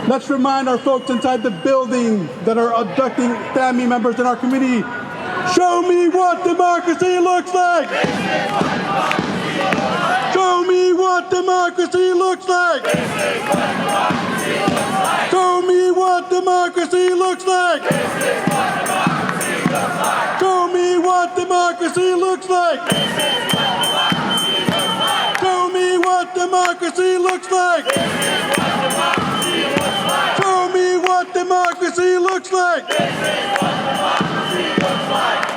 Let's remind our folks inside the building that are abducting family members in our community. Show me what democracy looks like! Show me what democracy looks like! Show me what democracy looks like! Show me what democracy looks like! Show me what democracy looks like! Show me what democracy looks like!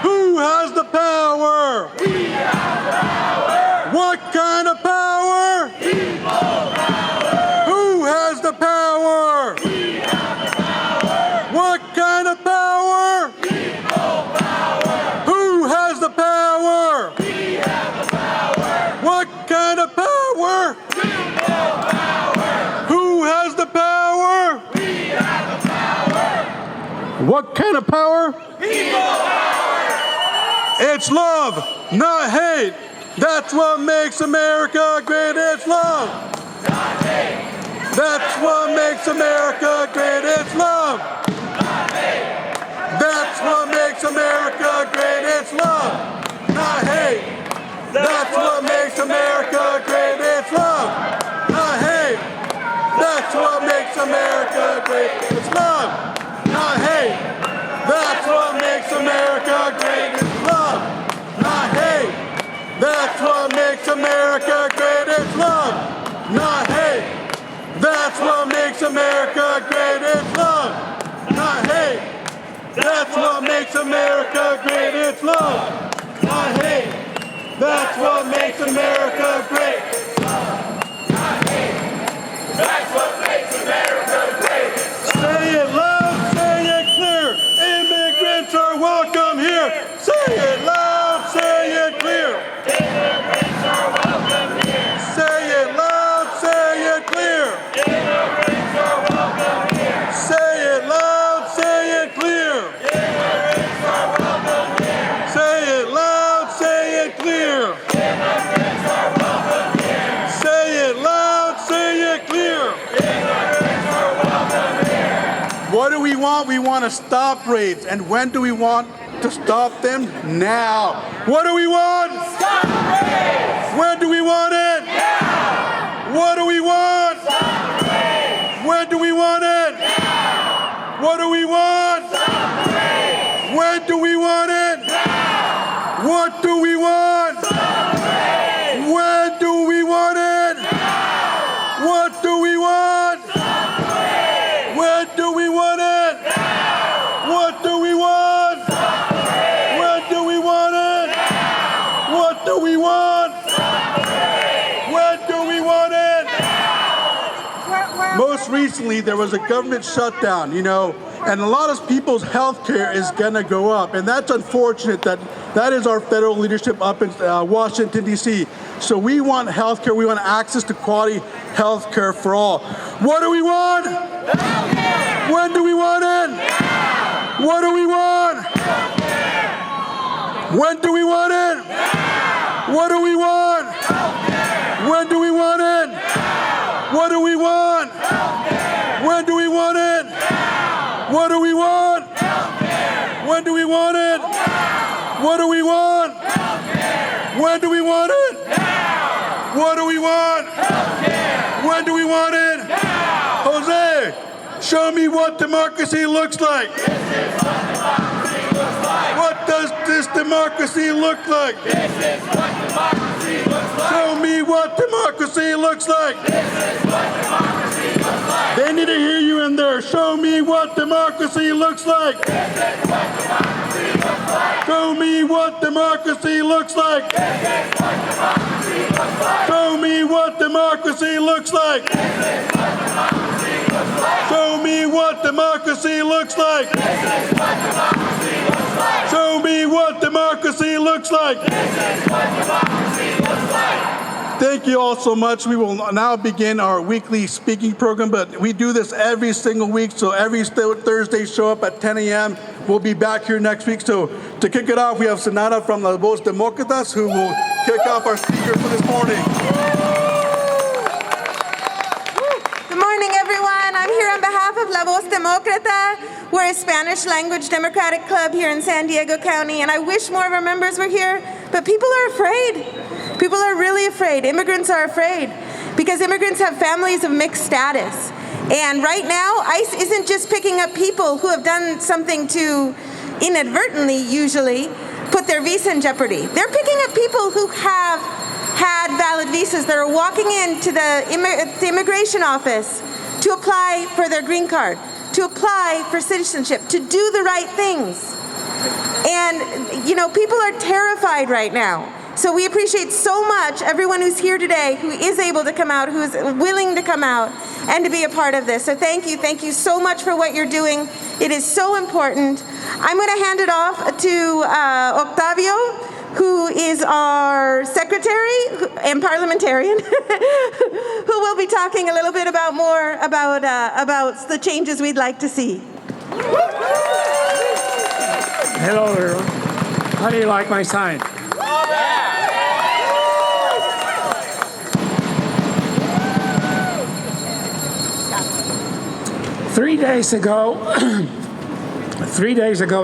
Who has the power? We have the power! What kind of power? People power! Who has the power? We have the power! What kind of power? People power! Who has the power? We have the power! What kind of power? People power! Who has the power? We have the power! What kind of power? People power! It's love, not hate. That's what makes America great. It's love. Not hate. That's what makes America great. It's love. Not hate. That's what makes America great. It's love, not hate. That's what makes America great. It's love, not hate. That's what makes America great. It's love, not hate. That's what makes America great. It's love, not hate. That's what makes America great. It's love, not hate. That's what makes America great. It's love, not hate. That's what makes America great. It's love, not hate. That's what makes America great. Not hate. That's what makes America great. Say it loud, say it clear. Immigrants are welcome here. Say it loud, say it clear. Immigrants are welcome here. Say it loud, say it clear. Immigrants are welcome we want to stop raids. And when do we want to stop them? Now. What do we want? Stop raids! When do we want it? Now! What do we want? Stop raids! When do we want it? Now! What do we want? Stop raids! When do we want it? Now! What do we want? Stop raids! When do we want it? Now! What do we want? Stop raids! When do we want it? Now! What do we want? Stop raids! When do we want it? Now! What do we want? Stop raids! When do we want it? Now! Most recently, there was a government shutdown, and a lot of people's health care is going to go up. And that's unfortunate that is our federal leadership up in Washington, D.C. So we want health care. We want access to quality health care for all. What do we want? When do we want it? Now! What do we want? When do we want it? Now! What do we want? When do we want it? Now! What do we want? When do we want it? Now! What do we want? Healthcare! When do we want it? Now! What do we want? Healthcare! When do we want it? Now! What do we want? Healthcare! When do we want it? Now! Jose, show me what democracy looks like. This is what democracy looks like. What does this democracy look like? This is what democracy looks like. Show me what democracy looks like. This is what democracy looks like. They need to hear you in there. Show me what democracy looks like. This is what democracy looks like. Show me what democracy looks like. This is what democracy looks like. Show me what democracy looks like. This is what democracy looks like. Show me what democracy looks like. This is what democracy looks like. Show me what democracy looks like. This is what democracy looks like. Thank you all so much. We will now begin our weekly speaking program, but we do this every single week, so every Thursday show up at 10 a.m. We'll be back here next week. So to kick it off, we have Senada from Los Demócratas who will kick off our speaker for this morning. Good morning, everyone. I'm here on behalf of La Voz Demócrata. We're a Spanish language Democratic club here in San Diego County, and I wish more of our members were here, but people are afraid. People are really afraid. Immigrants are afraid because immigrants have families of mixed status. And right now, ICE isn't just picking up people who have done something to inadvertently, usually, put their visa in jeopardy. They're picking up people who have had valid visas that are walking into the immigration office to apply for their green card, to apply for citizenship, to do the right things. And, people are terrified right now. So we appreciate so much everyone who's here today, who is able to come out, who is willing to come out and to be a part of this. So thank you so much for what you're doing. It is so important. I'm going to hand it off to Octavio, who is our secretary and parliamentarian, who will be talking a little bit more about the changes we'd like to see. Hello, everyone. How do you like my sign? 3 days ago,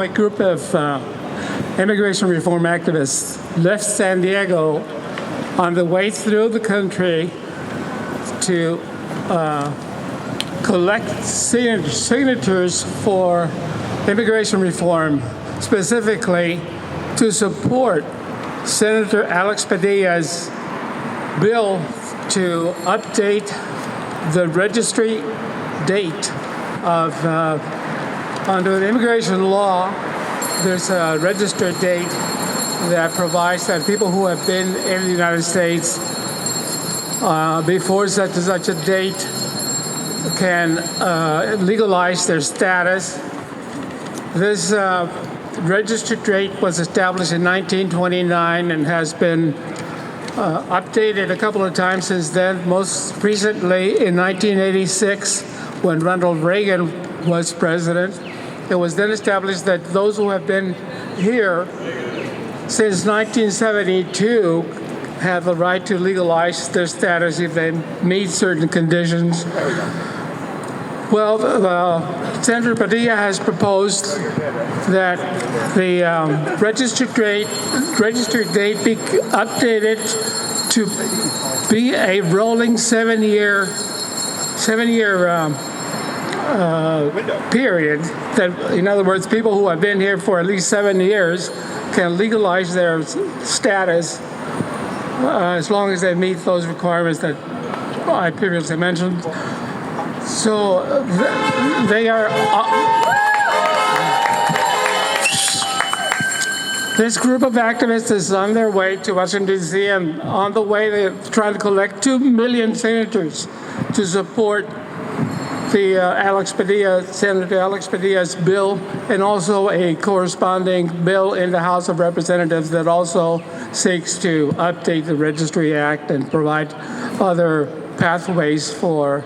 a group of immigration reform activists left San Diego on the way through the country to collect signatures for immigration reform, specifically to support Senator Alex Padilla's bill to update the registry date of, under the immigration law, there's a registered date that provides that people who have been in the United States before such and such a date can legalize their status. This registered date was established in 1929 and has been updated a couple of times since then, most recently in 1986 when Ronald Reagan was president. It was then established that those who have been here since 1972 have the right to legalize their status if they meet certain conditions. Well, Senator Padilla has proposed that the registered date be updated to be a rolling seven-year period. That, in other words, people who have been here for at least 7 years can legalize their status as long as they meet those requirements that I previously mentioned. So they are. This group of activists is on their way to Washington, D.C., and on the way they're trying to collect 2 million signatures to support the Senator Alex Padilla's bill, and also a corresponding bill in the House of Representatives that also seeks to update the Registry Act and provide other pathways for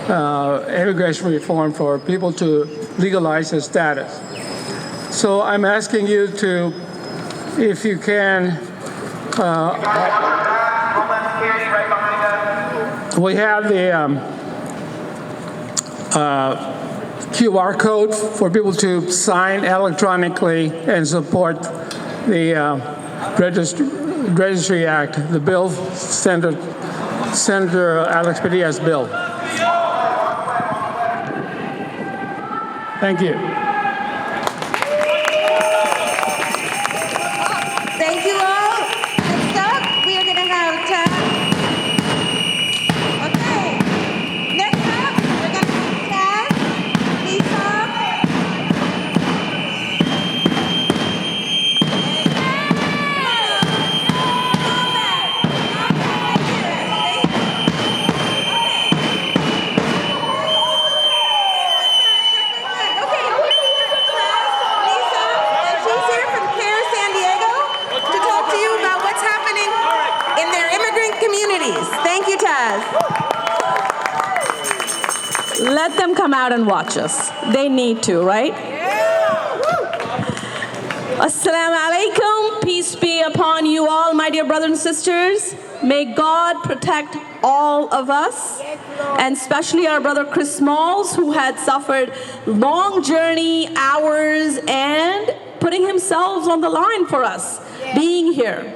immigration reform for people to legalize their status. So I'm asking you to, if you can, we have the QR code for people to sign electronically and support the Registry Act, the bill, Senator Alex Padilla's bill. Thank you. Thank you all. Next up, we are going to have Taz. Okay. Next up, we're going to have Taz, Nizam. Thank you, Taz. Let them come out and watch us. They need to, right? Assalamu alaikum. Peace be upon you all, my dear brothers and sisters. May God protect all of us, and especially our brother Chris Smalls, who had suffered long journey, hours, and putting himself on the line for us, being here.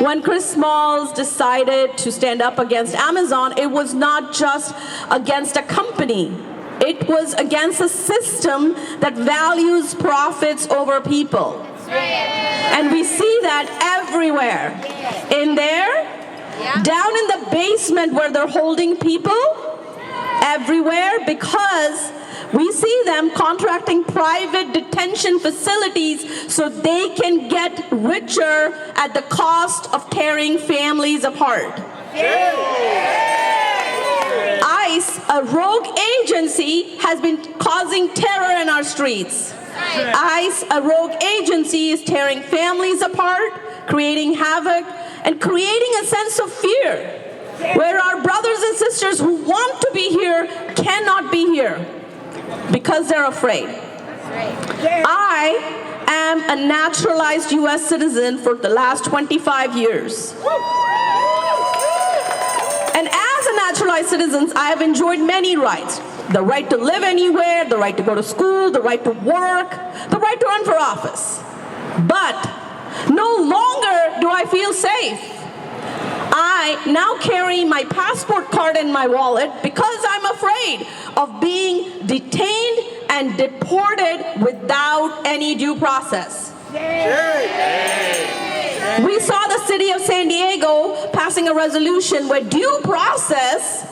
When Chris Smalls decided to stand up against Amazon, it was not just against a company. It was against a system that values profits over people. And we see that everywhere. In there, down in the basement where they're holding people, everywhere, because we see them contracting private detention facilities so they can get richer at the cost of tearing families apart. ICE, a rogue agency, has been causing terror in our streets. ICE, a rogue agency, is tearing families apart, creating havoc, and creating a sense of fear, where our brothers and sisters who want to be here cannot be here because they're afraid. I am a naturalized U.S. citizen for the last 25 years. And as a naturalized citizen, I have enjoyed many rights. The right to live anywhere, the right to go to school, the right to work, the right to run for office. But no longer do I feel safe. I now carry my passport card in my wallet because I'm afraid of being detained and deported without any due process. We saw the city of San Diego passing a resolution where due process,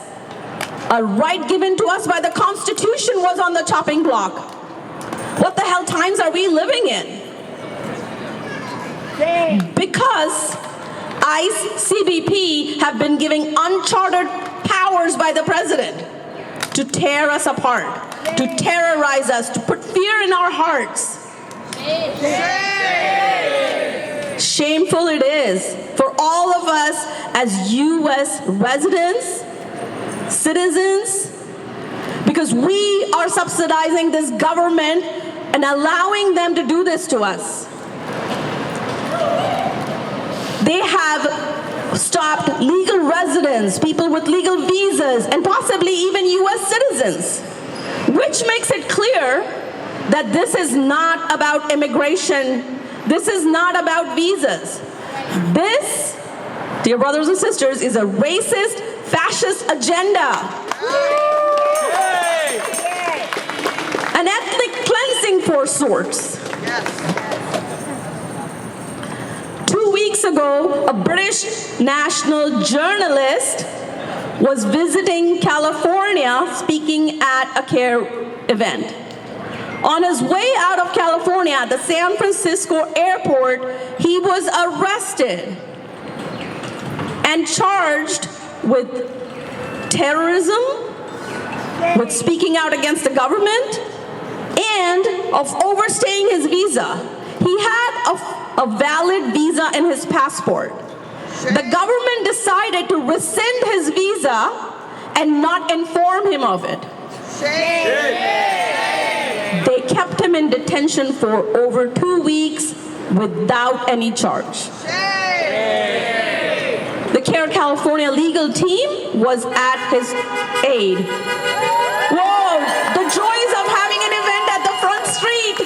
a right given to us by the Constitution, was on the chopping block. What the hell times are we living in? Because ICE, CBP have been giving uncharted powers by the president to tear us apart, to terrorize us, to put fear in our hearts. Shameful it is for all of us as U.S. residents, citizens, because we are subsidizing this government and allowing them to do this to us. They have stopped legal residents, people with legal visas, and possibly even U.S. citizens which makes it clear that this is not about immigration. This is not about visas. This, dear brothers and sisters, is a racist, fascist agenda. An ethnic cleansing for sorts. 2 weeks ago, a British national journalist was visiting California speaking at a CAIR event. On his way out of California at the San Francisco airport, he was arrested and charged with terrorism, with speaking out against the government, and of overstaying his visa. He had a valid visa in his passport. The government decided to rescind his visa and not inform him of it. They kept him in detention for over 2 weeks without any charge. The CAIR California legal team was at his aid. Whoa, the joys of having an event at the front street.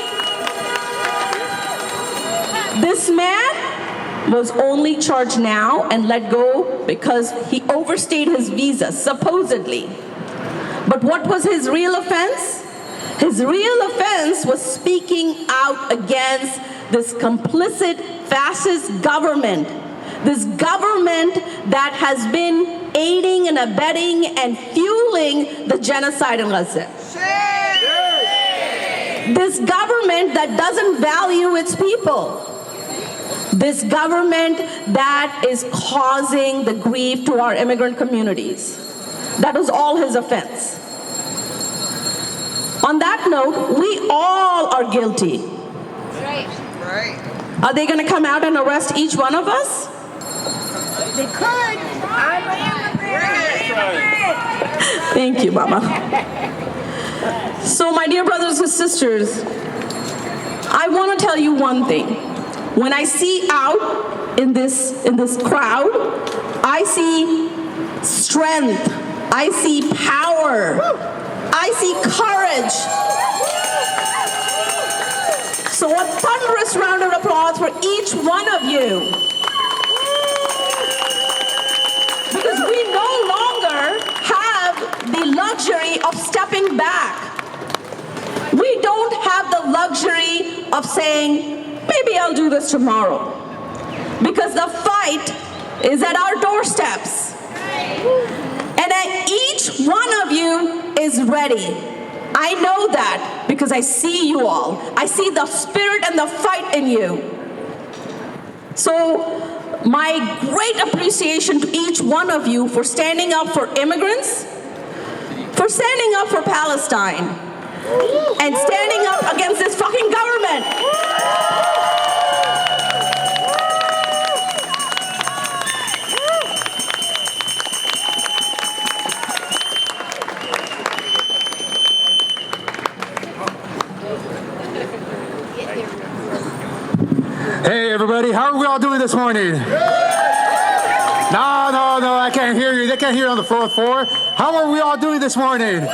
This man was only charged now and let go because he overstayed his visa, supposedly. But what was his real offense? His real offense was speaking out against this complicit fascist government. This government that has been aiding and abetting and fueling the genocide in Gaza. This government that doesn't value its people. This government that is causing the grief to our immigrant communities. That was all his offense. On that note, we all are guilty. Right. Are they going to come out and arrest each one of us? They could. I'm an immigrant. Thank you, Mama. So, my dear brothers and sisters, I want to tell you one thing. When I see out in this crowd, I see strength. I see power. I see courage. So a thunderous round of applause for each one of you. Because we no longer have the luxury of stepping back. We don't have the luxury of saying, maybe I'll do this tomorrow. Because the fight is at our doorsteps. And each one of you is ready. I know that because I see you all. I see the spirit and the fight in you. So my great appreciation to each one of you for standing up for immigrants, for standing up for Palestine, and standing up against this fucking government. Hey everybody, how are we all doing this morning? No, I can't hear you. They can't hear you on the floor. How are we all doing this morning?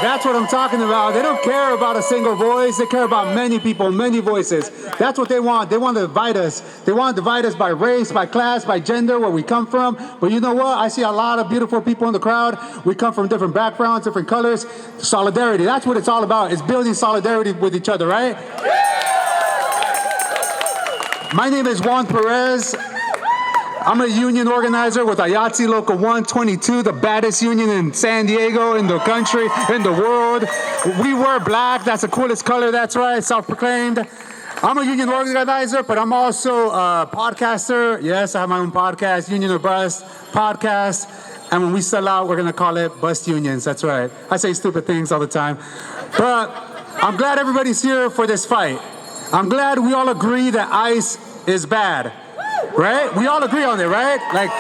That's what I'm talking about. They don't care about a single voice. They care about many people, many voices. That's what they want. They want to divide us. They want to divide us by race, by class, by gender, where we come from. But you know what? I see a lot of beautiful people in the crowd. We come from different backgrounds, different colors. Solidarity. That's what it's all about. It's building solidarity with each other, right? My name is Juan Perez. I'm a union organizer with IATSE Local 122, the baddest union in San Diego, in the country, in the world. We wear black. That's the coolest color. That's right. Self-proclaimed. I'm a union organizer, but I'm also a podcaster. Yes, I have my own podcast, Union or Bust podcast. And when we sell out, we're going to call it Bust Unions. That's right. I say stupid things all the time. But I'm glad everybody's here for this fight. I'm glad we all agree that ICE is bad, right? We all agree on it, right? Like,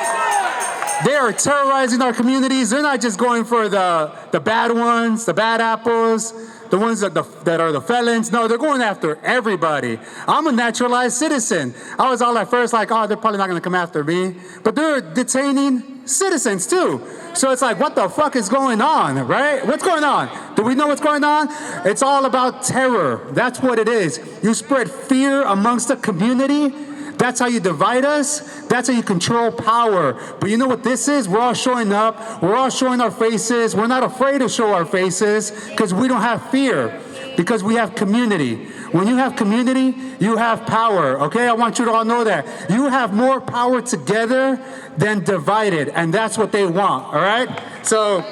they are terrorizing our communities. They're not just going for the bad ones, the bad apples, the ones that are the felons. No, they're going after everybody. I'm a naturalized citizen. I was all at first like, oh, they're probably not going to come after me. But they're detaining citizens too. So it's like, what the fuck is going on, right? What's going on? Do we know what's going on? It's all about terror. That's what it is. You spread fear amongst the community. That's how you divide us. That's how you control power. But you know what this is? We're all showing up. We're all showing our faces. We're not afraid to show our faces because we don't have fear, because we have community. When you have community, you have power, okay? I want you to all know that. You have more power together than divided, and that's what they want, all right? So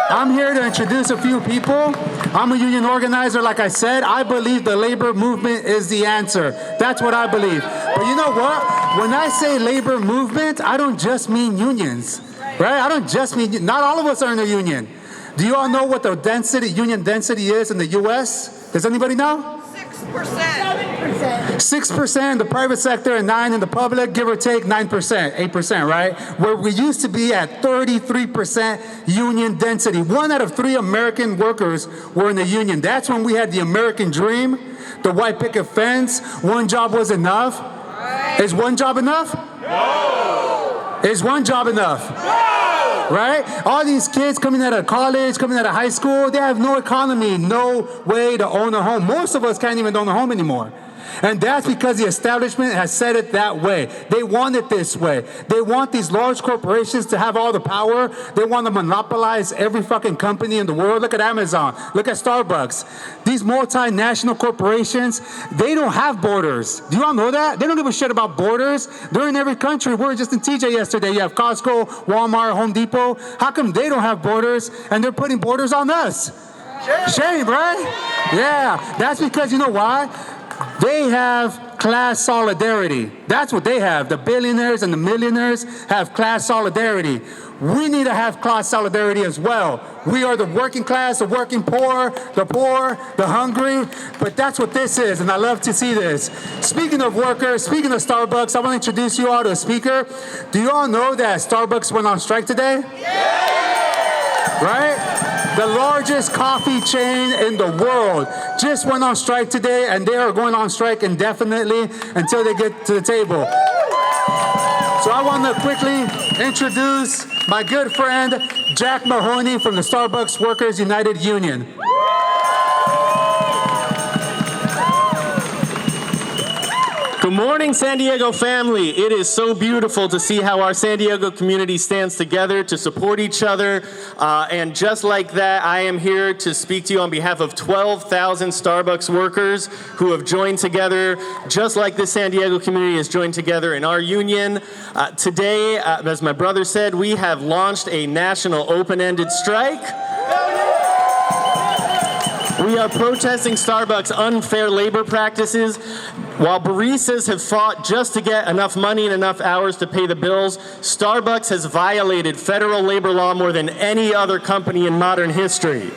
I'm here to introduce a few people. I'm a union organizer, like I said. I believe the labor movement is the answer. That's what I believe. But you know what? When I say labor movement, I don't just mean unions, right? I don't just mean, not all of us are in a union. Do you all know what the union density is in the U.S.? Does anybody know? 7%. 6% in the private sector and 9% in the public, give or take 9%, 8%, right? Where we used to be at 33% union density. 1 out of 3 American workers were in the union. That's when we had the American dream, the white picket fence. One job was enough. Is one job enough? No. Is one job enough? No. Right? All these kids coming out of college, coming out of high school, they have no economy, no way to own a home. Most of us can't even own a home anymore. And that's because the establishment has said it that way. They want it this way. They want these large corporations to have all the power. They want to monopolize every fucking company in the world. Look at Amazon. Look at Starbucks. These multinational corporations, they don't have borders. Do you all know that? They don't give a shit about borders. They're in every country. We were just in TJ yesterday. You have Costco, Walmart, Home Depot. How come they don't have borders and they're putting borders on us? Shame, right? Yeah, that's because you know why? They have class solidarity. That's what they have. The billionaires and the millionaires have class solidarity. We need to have class solidarity as well. We are the working class, the working poor, the hungry. But that's what this is, and I love to see this. Speaking of workers, speaking of Starbucks, I want to introduce you all to a speaker. Do you all know that Starbucks went on strike today? Right? The largest coffee chain in the world just went on strike today, and they are going on strike indefinitely until they get to the table. So I want to quickly introduce my good friend, Jack Mahoney from the Starbucks Workers United Union. Good morning, San Diego family. It is so beautiful to see how our San Diego community stands together to support each other. And just like that, I am here to speak to you on behalf of 12,000 Starbucks workers who have joined together, just like the San Diego community has joined together in our union. Today, as my brother said, we have launched a national open-ended strike. We are protesting Starbucks' unfair labor practices. While baristas have fought just to get enough money and enough hours to pay the bills, Starbucks has violated federal labor law more than any other company in modern history.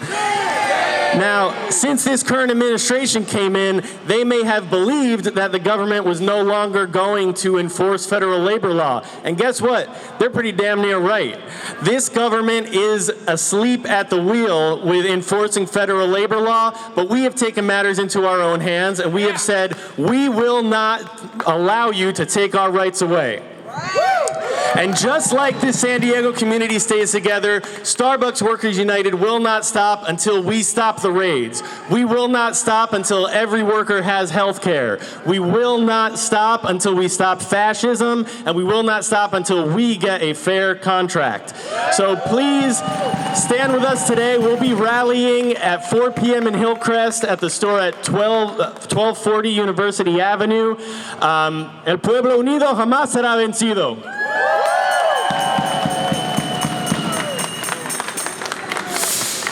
Now, since this current administration came in, they may have believed that the government was no longer going to enforce federal labor law. And guess what? They're pretty damn near right. This government is asleep at the wheel with enforcing federal labor law, but we have taken matters into our own hands, and we have said, we will not allow you to take our rights away. And just like the San Diego community stays together, Starbucks Workers United will not stop until we stop the raids. We will not stop until every worker has health care. We will not stop until we stop fascism, and we will not stop until we get a fair contract. So please stand with us today. We'll be rallying at 4 p.m. in Hillcrest at the store at 1240 University Avenue. El pueblo unido jamás será vencido.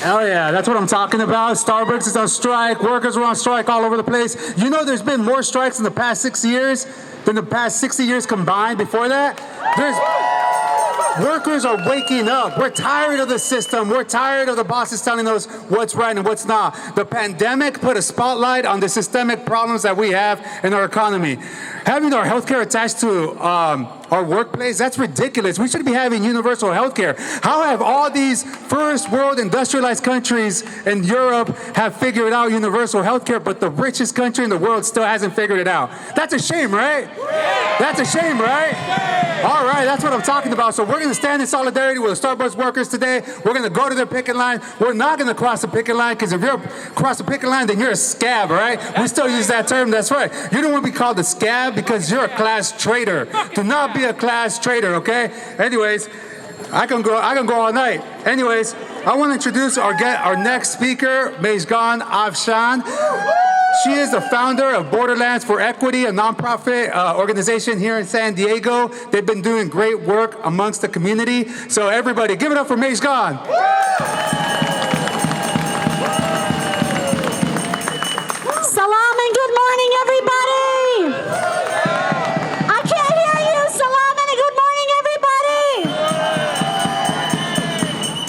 Hell yeah, that's what I'm talking about. Starbucks is on strike. Workers are on strike all over the place. You know there's been more strikes in the past 6 years than the past 60 years combined before that? Workers are waking up. We're tired of the system. We're tired of the bosses telling us what's right and what's not. The pandemic put a spotlight on the systemic problems that we have in our economy. Having our healthcare attached to our workplace? That's ridiculous. We should be having universal health care. How have all these first world industrialized countries in Europe have figured out universal health care, but the richest country in the world still hasn't figured it out? That's a shame, right? That's a shame, right? All right, that's what I'm talking about. So we're going to stand in solidarity with the Starbucks workers today. We're going to go to the picket line. We're not going to cross the picket line, because if you're across the picket line, then you're a scab, all right? We still use that term. That's right. You don't want to be called a scab because you're a class traitor. Do not be a class traitor, okay? Anyways, I can go all night. Anyways, I want to introduce our next speaker, Mejgan Afshan. She is the founder of Boarderlands for Equity, a nonprofit organization here in San Diego. They've been doing great work amongst the community. So everybody, give it up for Mejgan. Salam and good morning, everybody. I can't hear you. Salam and good morning, everybody.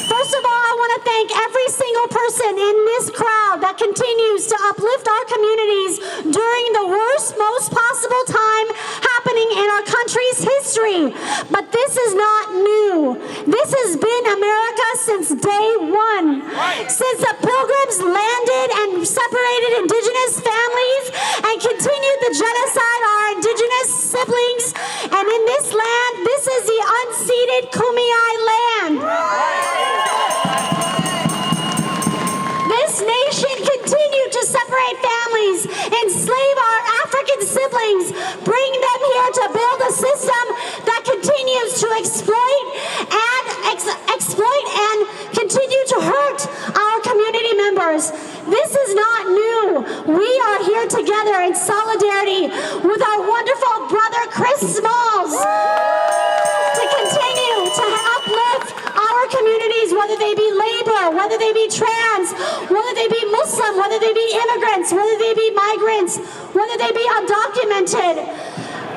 First of all, I want to thank every single person in this crowd that continues to uplift our communities during the worst, most possible time happening in our country's history. But this is not new. This has been America since day one. Since the Pilgrims landed and separated indigenous families and continued the genocide of our indigenous siblings. And in this land, this is the unceded Kumeyaay land. This nation continued to separate families, enslave our African siblings, bring them here to build a system that continues to exploit and continue to hurt our community members. This is not new. We are here together in solidarity with our wonderful brother Chris Smalls to continue to uplift our communities, whether they be labor, whether they be trans, whether they be Muslim, whether they be immigrants, whether they be migrants, whether they be undocumented.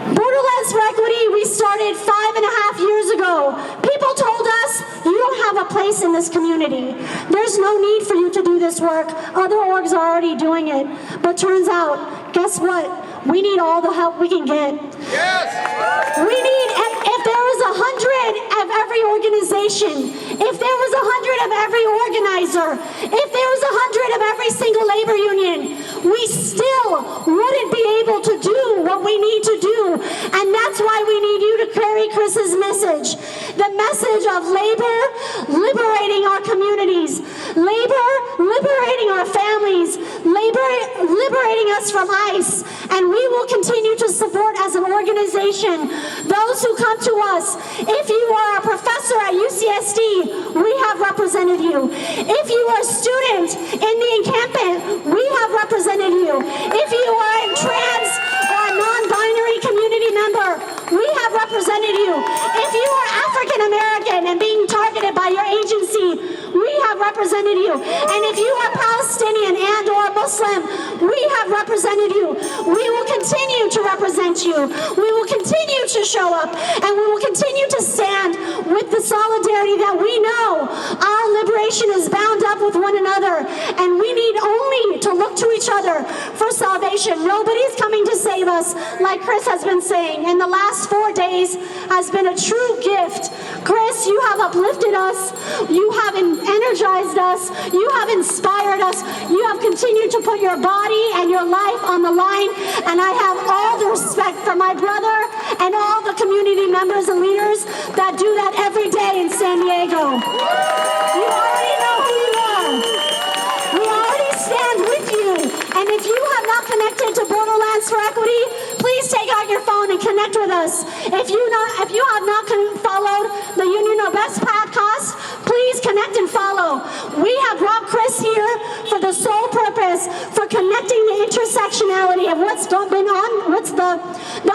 Boarderlands for Equity, we started 5.5 years ago. People told us, you don't have a place in this community. There's no need for you to do this work. Other orgs are already doing it. But turns out, guess what? We need all the help we can get. Yes! We need, if there was 100 of every organization, if there was 100 of every organizer, if there was 100 of every single labor union, we still wouldn't be able to do what we need to do. And that's why we need you to carry Chris's message. The message of labor liberating our communities, labor liberating our families, labor liberating us from ICE. And we will continue to support as an organization those who come to us. If you are a professor at UCSD, we have represented you. If you are a student in the encampment, we have represented you. If you are a trans or a non-binary community member, we have represented you. If you are African American and being targeted by your agency, we have represented you. And if you are Palestinian and or Muslim, we have represented you. We will continue to represent you. We will continue to show up, and we will continue to stand with the solidarity that we know our liberation is bound up with one another, and we need only to look to each other for salvation. Nobody's coming to save us, like Chris has been saying. And the last 4 days has been a true gift. Chris, you have uplifted us. You have energized us. You have inspired us. You have continued to put your body and your life on the line. And I have all the respect for my brother and all the community members and leaders that do that every day in San Diego. You already know who you are. We already stand with you. And if you have not connected to Boarderlands for Equity, please take out your phone and connect with us. If you have not followed the Union of Best podcast, please connect and follow. We have brought Chris here for the sole purpose for connecting the intersectionality of what's the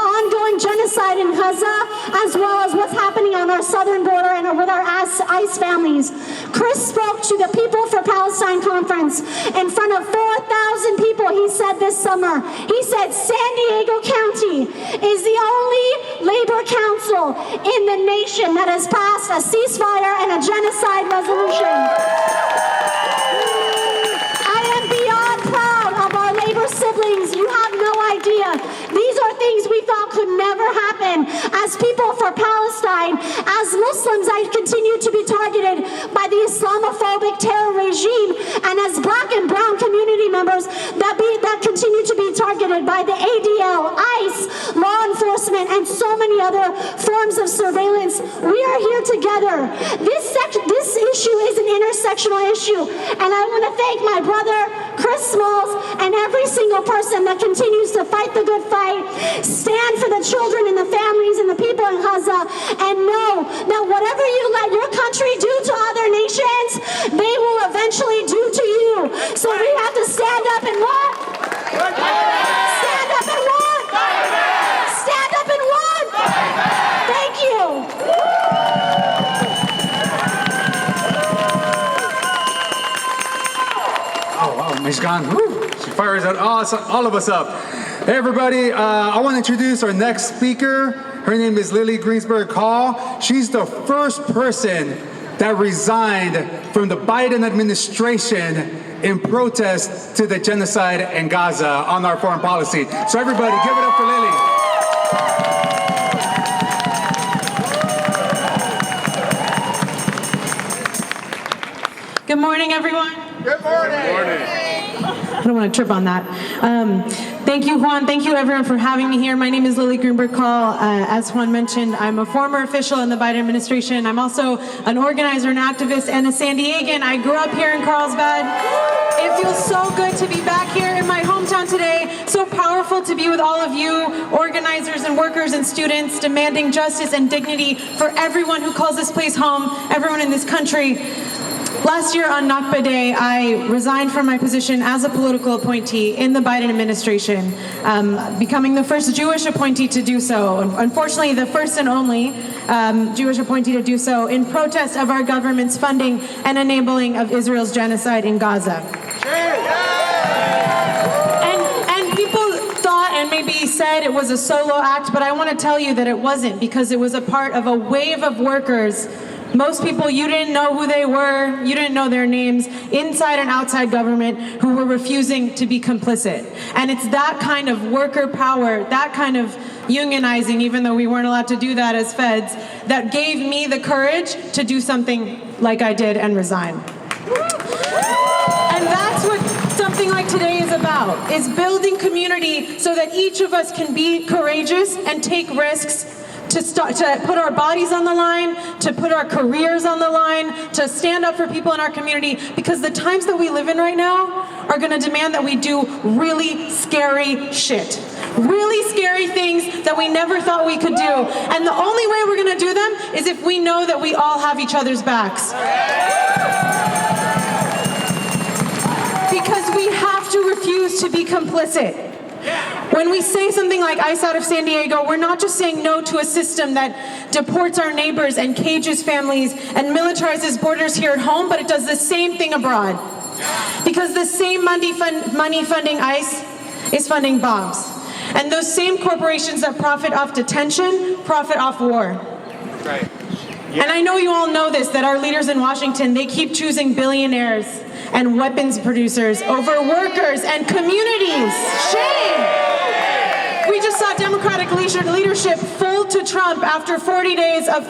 ongoing genocide in Gaza, as well as what's happening on our southern border and with our ICE families. Chris spoke to the People for Palestine conference in front of 4,000 people. He said this summer, he said San Diego County is the only labor council in the nation that has passed a ceasefire and a genocide resolution. I am beyond proud of our labor siblings. You have no idea. These are things things we thought could never happen. As people for Palestine, as Muslims, I continue to be targeted by the Islamophobic terror regime, and as black and brown community members that continue to be targeted by the ADL, ICE, law enforcement, and so many other forms of surveillance. We are here together. This issue is an intersectional issue, and I want to thank my brother, Chris Smalls, and every single person that continues to fight the good fight, stand for the children and the families and the people in Gaza, and know that whatever you let your country do to other nations, they will eventually do to you. So we have to stand up and what? Stand up and what? Stand up and what? Thank you. Oh, wow, Mejgan, she fires all of us up. Hey, everybody, I want to introduce our next speaker. Her name is Lily Greenberg Hall. She's the first person that resigned from the Biden administration in protest to the genocide in Gaza on our foreign policy. So everybody, give it up for Lily. Good morning, everyone. Good morning. I don't want to trip on that. Thank you, Juan. Thank you, everyone, for having me here. My name is Lily Greenberg Hall. As Juan mentioned, I'm a former official in the Biden administration. I'm also an organizer, an activist, and a San Diegan. I grew up here in Carlsbad. It feels so good to be back here in my hometown today. So powerful to be with all of you, organizers and workers and students, demanding justice and dignity for everyone who calls this place home, everyone in this country. Last year on Nakba Day, I resigned from my position as a political appointee in the Biden administration, becoming the first Jewish appointee to do so. Unfortunately, the first and only Jewish appointee to do so in protest of our government's funding and enabling of Israel's genocide in Gaza. And people thought and maybe said it was a solo act, but I want to tell you that it wasn't, because it was a part of a wave of workers. Most people, you didn't know who they were, you didn't know their names, inside and outside government, who were refusing to be complicit. And it's that kind of worker power, that kind of unionizing, even though we weren't allowed to do that as feds, that gave me the courage to do something like I did and resign. And that's what something like today is about, is building community so that each of us can be courageous and take risks, to put our bodies on the line, to put our careers on the line, to stand up for people in our community, because the times that we live in right now are going to demand that we do really scary shit. Really scary things that we never thought we could do. And the only way we're going to do them is if we know that we all have each other's backs. Because we have to refuse to be complicit. When we say something like ICE out of San Diego, we're not just saying no to a system that deports our neighbors and cages families and militarizes borders here at home, but it does the same thing abroad. Because the same money funding ICE is funding bombs. And those same corporations that profit off detention profit off war. Right. Yeah. And I know you all know this, that our leaders in Washington, they keep choosing billionaires and weapons producers over workers and communities. Shame! We just saw Democratic leadership fold to Trump after 40 days of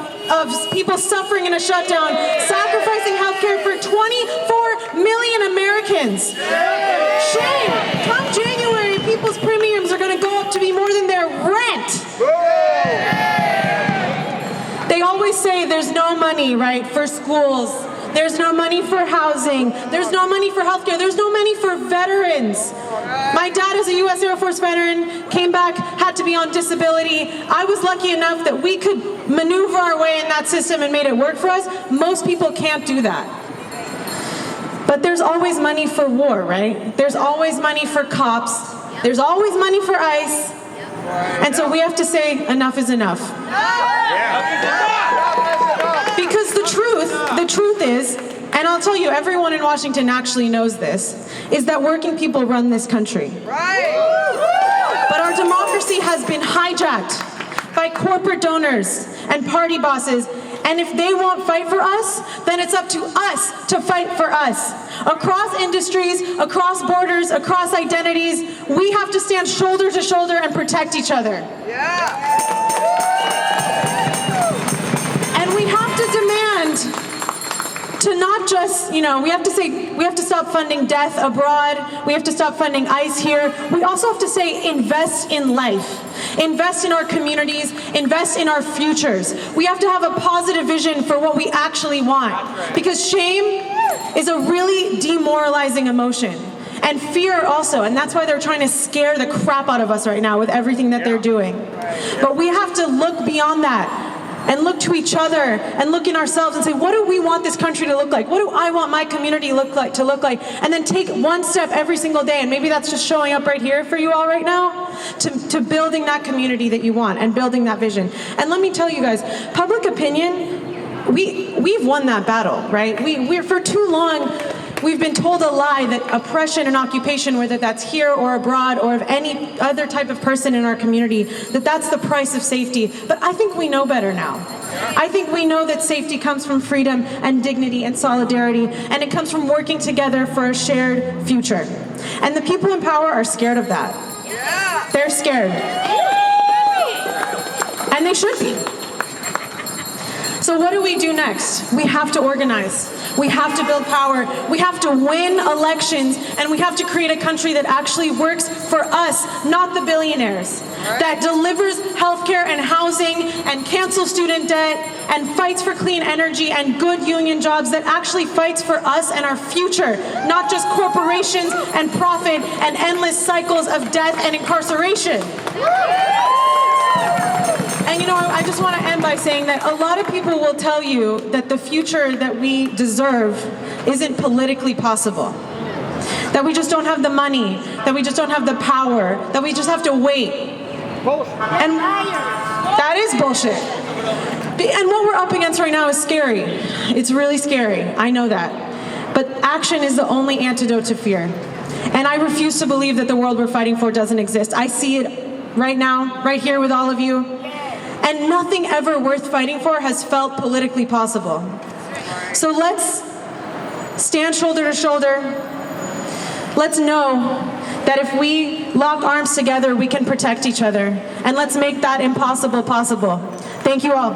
people suffering in a shutdown, sacrificing healthcare for 24 million Americans. Shame! Come January, people's premiums are going to go up to be more than their rent. They always say there's no money, right, for schools. There's no money for housing. There's no money for healthcare. There's no money for veterans. My dad is a U.S. Air Force veteran, came back, had to be on disability. I was lucky enough that we could maneuver our way in that system and made it work for us. Most people can't do that. But there's always money for war, right? There's always money for cops. There's always money for ICE. And so we have to say enough is enough. Because the truth is, and I'll tell you, everyone in Washington actually knows this, is that working people run this country. But our democracy has been hijacked by corporate donors and party bosses And if they won't fight for us, then it's up to us to fight for us. Across industries, across borders, across identities, we have to stand shoulder to shoulder and protect each other. And we have to demand to not just, we have to say, we have to stop funding death abroad. We have to stop funding ICE here. We also have to say, invest in life. Invest in our communities. Invest in our futures. We have to have a positive vision for what we actually want. Because shame is a really demoralizing emotion. And fear also. And that's why they're trying to scare the crap out of us right now with everything that they're doing. But we have to look beyond that. And look to each other and look in ourselves and say, what do we want this country to look like? What do I want my community to look like? And then take one step every single day. And maybe that's just showing up right here for you all right now to building that community that you want and building that vision. And let me tell you guys, public opinion, we've won that battle, right? We're for too long, we've been told a lie that oppression and occupation, whether that's here or abroad or of any other type of person in our community, that's the price of safety. But I think we know better now. I think we know that safety comes from freedom and dignity and solidarity, and it comes from working together for a shared future. And the people in power are scared of that. They're scared. And they should be. So what do we do next? We have to organize. We have to build power. We have to win elections, and we have to create a country that actually works for us, not the billionaires. That delivers healthcare and housing and cancels student debt and fights for clean energy and good union jobs, that actually fights for us and our future, not just corporations and profit and endless cycles of death and incarceration. And I just want to end by saying that a lot of people will tell you that the future that we deserve isn't politically possible. That we just don't have the money, that we just don't have the power, that we just have to wait. And that is bullshit. And what we're up against right now is scary. It's really scary. I know that. But action is the only antidote to fear. And I refuse to believe that the world we're fighting for doesn't exist. I see it right now, right here with all of you. And nothing ever worth fighting for has felt politically possible. So let's stand shoulder to shoulder. Let's know that if we lock arms together, we can protect each other. And let's make that impossible possible. Thank you all.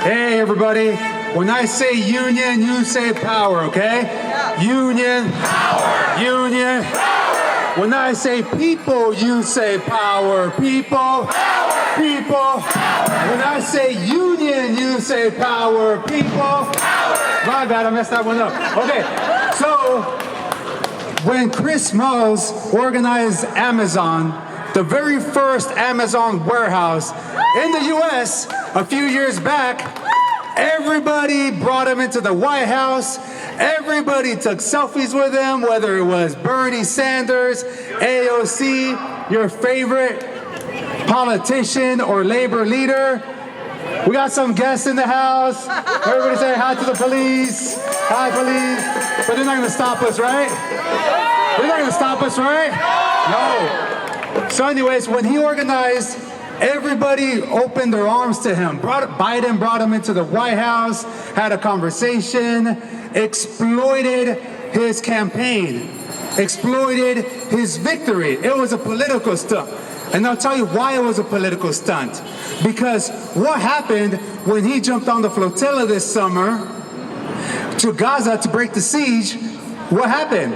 Hey, everybody. When I say union, you say power, okay? Union. Power. Union. Power. When I say people, you say power. People. Power. People. Power. When I say union, you say power. People. Power. My bad, I messed that one up. Okay, so when Chris Smalls organized Amazon, the very first Amazon warehouse in the US a few years back, everybody brought him into the White House. Everybody took selfies with him, whether it was Bernie Sanders, AOC, your favorite politician or labor leader. We got some guests in the house. Everybody say hi to the police. Hi, police. But they're not going to stop us, right? They're not going to stop us, right? No. So anyways, when he organized, everybody opened their arms to him. Biden brought him into the White House, had a conversation, exploited his campaign, exploited his victory. It was a political stunt. And I'll tell you why it was a political stunt. Because what happened when he jumped on the flotilla this summer to Gaza to break the siege, what happened?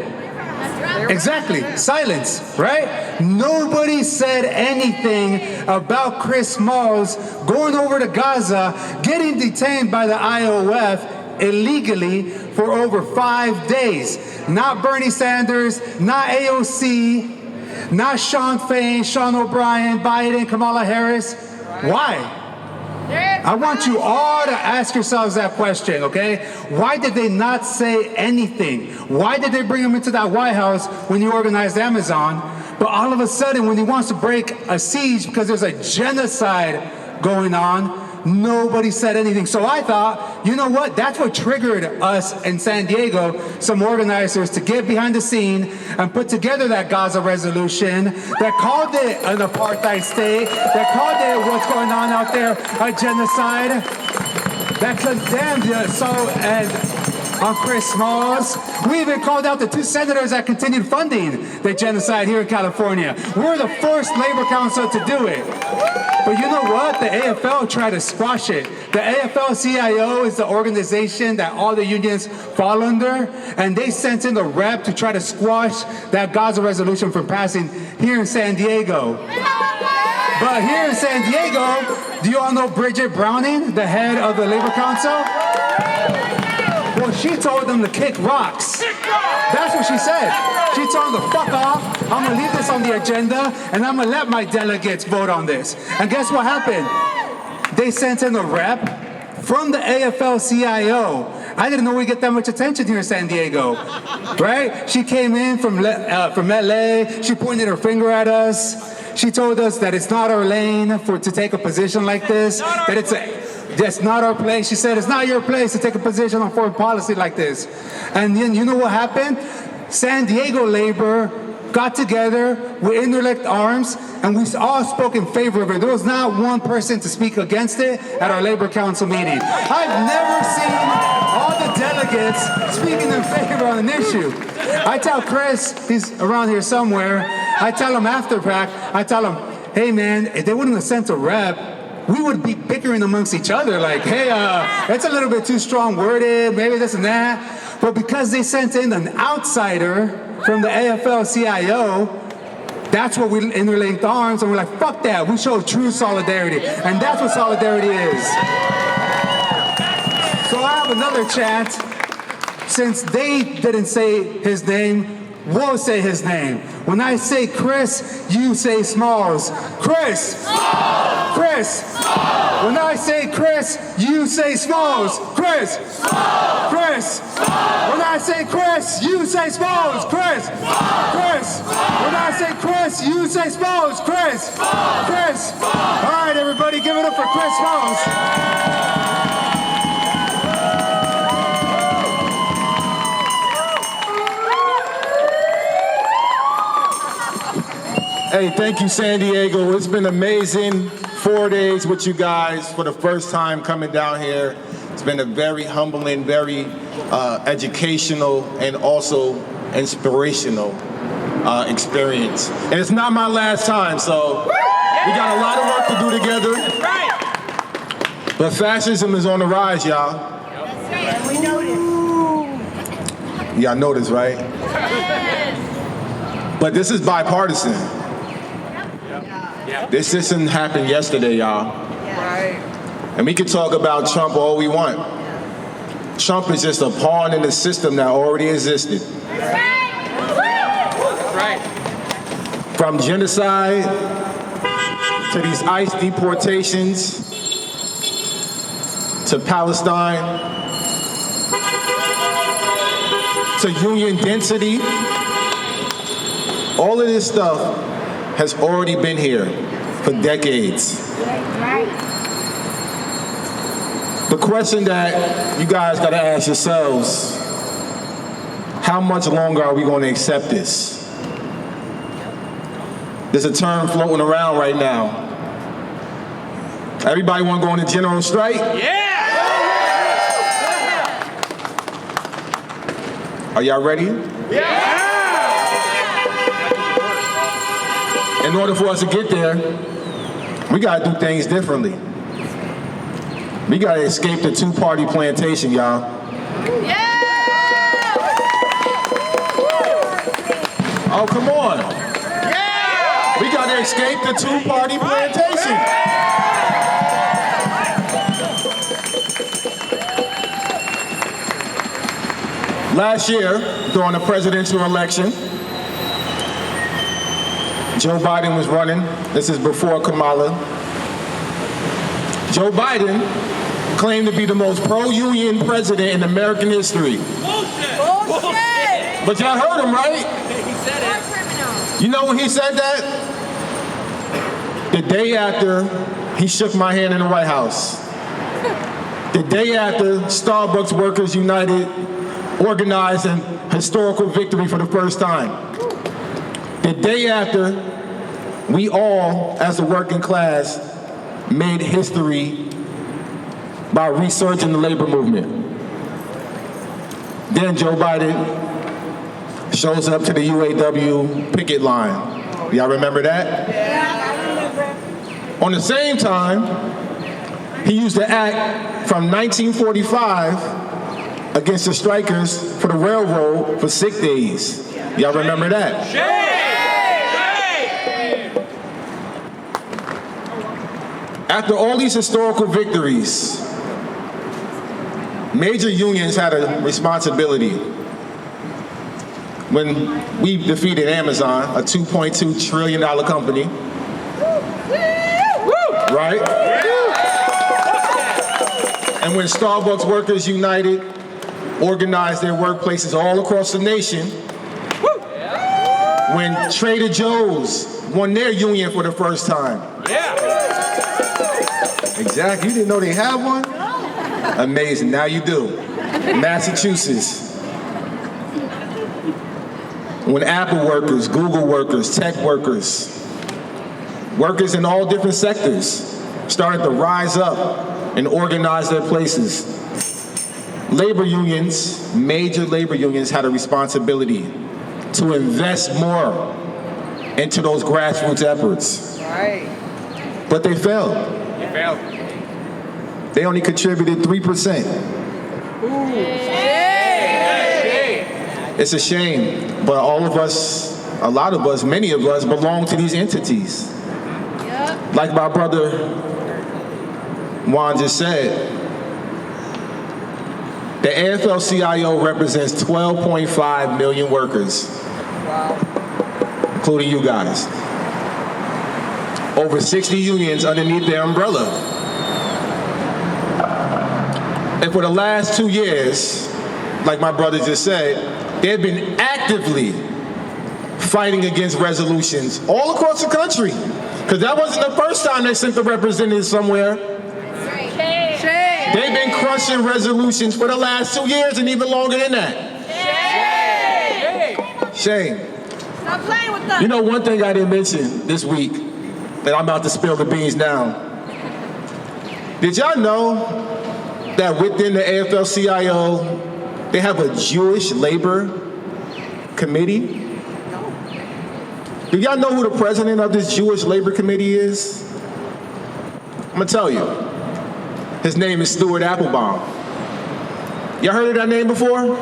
Exactly, silence, right? Nobody said anything about Chris Smalls going over to Gaza, getting detained by the IOF illegally for over 5 days. Not Bernie Sanders, not AOC, not Sean Fain, Sean O'Brien, Biden, Kamala Harris. Why? I want you all to ask yourselves that question, okay? Why did they not say anything? Why did they bring him into that White House when you organized Amazon? But all of a sudden, when he wants to break a siege because there's a genocide going on, Nobody said anything. So I thought, you know what? That's what triggered us in San Diego, some organizers, to get behind the scene and put together that Gaza resolution that called it an apartheid state, that called it what's going on out there, a genocide, that condemned the assault on Chris Smalls. We even called out the 2 senators that continued funding the genocide here in California. We're the first labor council to do it. But you know what? The AFL tried to squash it. The AFL-CIO is the organization that all the unions fall under, and they sent in a rep to try to squash that Gaza resolution from passing here in San Diego. But here in San Diego, do you all know Bridget Browning, the head of the Labor Council? Well, she told them to kick rocks. That's what she said. She told them to fuck off. I'm going to leave this on the agenda, and I'm going to let my delegates vote on this. And guess what happened? They sent in a rep from the AFL-CIO. I didn't know we'd get that much attention here in San Diego, right? She came in from LA. She pointed her finger at us. She told us that it's not our lane to take a position like this, that's not our place. She said, it's not your place to take a position on foreign policy like this. And then you know what happened? San Diego labor got together, we interlinked arms, and we all spoke in favor of it. There was not one person to speak against it at our labor council meeting. I've never seen all the delegates speaking in favor on an issue. I tell Chris, he's around here somewhere, I tell him after PAC, I tell him, hey man, if they wouldn't have sent a rep, we would be bickering amongst each other like, hey, it's a little bit too strong worded, maybe this and that. But because they sent in an outsider from the AFL-CIO, that's what we interlinked arms, and we're like, fuck that. We show true solidarity, and that's what solidarity is. So I have another chant. Since they didn't say his name, we'll say his name. When I say Chris, you say Smalls. Chris! Smalls! Chris! Smalls! When I say Chris, you say Smalls. Chris! Smalls! Chris! Smalls! When I say Chris, you say Smalls. Chris! Smalls! Chris! Smalls! When I say Chris, you say Smalls. Chris! Smalls! Chris! Smalls! All right, everybody, give it up for Chris Smalls. Hey, thank you, San Diego. It's been amazing 4 days with you guys for the first time coming down here. It's been a very humbling, very educational, and also inspirational experience. And it's not my last time, so we got a lot of work to do together. But fascism is on the rise, y'all. And we noticed. Y'all noticed, right? But this is bipartisan. This didn't happen yesterday, y'all. And we can talk about Trump all we want. Trump is just a pawn in the system that already existed. From genocide to these ICE deportations to Palestine to union density, all of this stuff has already been here for decades. The question that you guys gotta ask yourselves, how much longer are we gonna accept this? There's a term floating around right now. Everybody wanna go on a general strike? Yeah! Are y'all ready? Yeah! In order for us to get there, we gotta do things differently. We gotta escape the two-party plantation, y'all. Yeah! Oh, come on. Yeah! We gotta escape the two-party plantation. Last year, during the presidential election, Joe Biden was running. This is before Kamala. Joe Biden claimed to be the most pro-union president in American history. Bullshit! Bullshit! But y'all heard him, right? He said it. You know when he said that? The day after he shook my hand in the White House. The day after, Starbucks Workers United organized an historical victory for the first time. The day after, we all, as the working class, made history by researching the labor movement. Then Joe Biden shows up to the UAW picket line. Y'all remember that? Yeah, I remember. On the same time, he used the act from 1945 against the strikers for the railroad for sick days. Y'all remember that? After all these historical victories, major unions had a responsibility. When we defeated Amazon, a $2.2 trillion company, right? And when Starbucks Workers United organized their workplaces all across the nation, when Trader Joe's won their union for the first time. Exactly, you didn't know they had one? Amazing, now you do. Massachusetts. When Apple workers, Google workers, tech workers, workers in all different sectors started to rise up and organize their places. Labor unions, major labor unions, had a responsibility to invest more into those grassroots efforts. Right. But they failed. They only contributed 3%. It's a shame, but all of us, a lot of us, many of us belong to these entities. Like my brother Juan just said, the AFL-CIO represents 12.5 million workers, including you guys. Over 60 unions underneath their umbrella. And for the last 2 years, like my brother just said, they've been actively fighting against resolutions all across the country. Because that wasn't the first time they sent the representatives somewhere. They've been crushing resolutions for the last 2 years and even longer than that. Shame. Stop playing with us. You know, one thing I didn't mention this week, and I'm about to spill the beans now. Did y'all know that within the AFL-CIO, they have a Jewish labor committee? Do y'all know who the president of this Jewish labor committee is? I'm gonna tell you. His name is Stuart Applebaum. Y'all heard of that name before?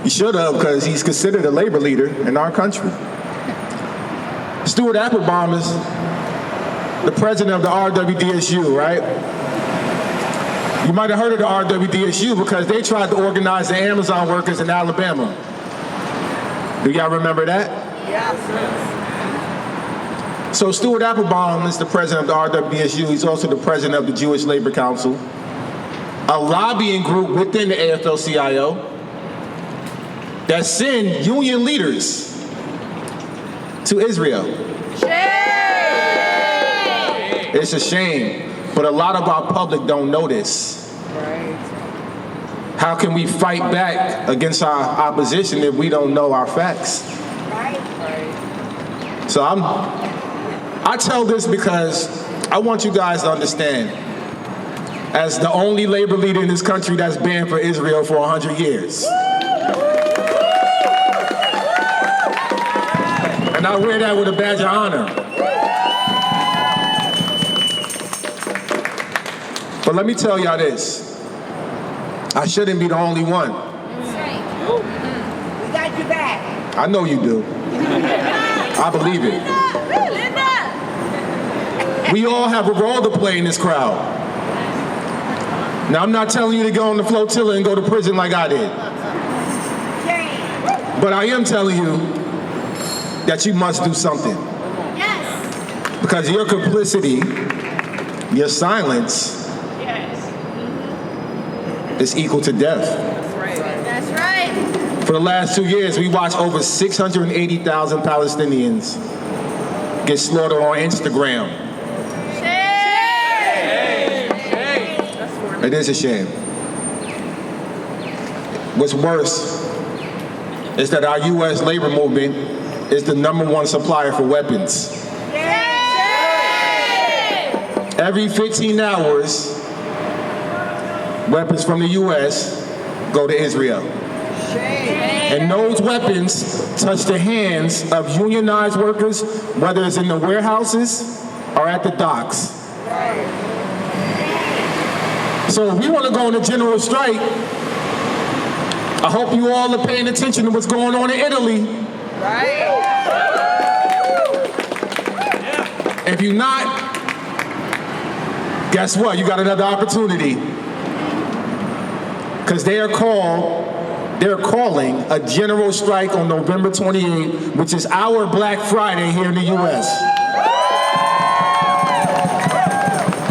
You should have, because he's considered a labor leader in our country. Stuart Applebaum is the president of the RWDSU, right? You might have heard of the RWDSU because they tried to organize the Amazon workers in Alabama. Do y'all remember that? Yes. So Stuart Applebaum is the president of the RWDSU. He's also the president of the Jewish Labor Council, a lobbying group within the AFL-CIO that send union leaders to Israel. Shame. It's a shame, but a lot of our public don't know this. How can we fight back against our opposition if we don't know our facts? So I tell this because I want you guys to understand, as the only labor leader in this country that's banned for Israel for 100 years. And I wear that with a badge of honor. But let me tell y'all this. I shouldn't be the only one. We got you back. I know you do. I believe it. We all have a role to play in this crowd. Now, I'm not telling you to go on the flotilla and go to prison like I did. But I am telling you that you must do something. Yes. Because your complicity, your silence, is equal to death. That's right. For the last 2 years, we watched over 680,000 Palestinians get slaughtered on Instagram. It is a shame. What's worse is that our U.S. labor movement is the #1 supplier for weapons. Every 15 hours, weapons from the U.S. go to Israel. And those weapons touch the hands of unionized workers, whether it's in the warehouses or at the docks. So if we want to go on a general strike, I hope you all are paying attention to what's going on in Italy. If you're not, guess what? You got another opportunity. Because they're calling a general strike on November 28th, which is our Black Friday here in the U.S.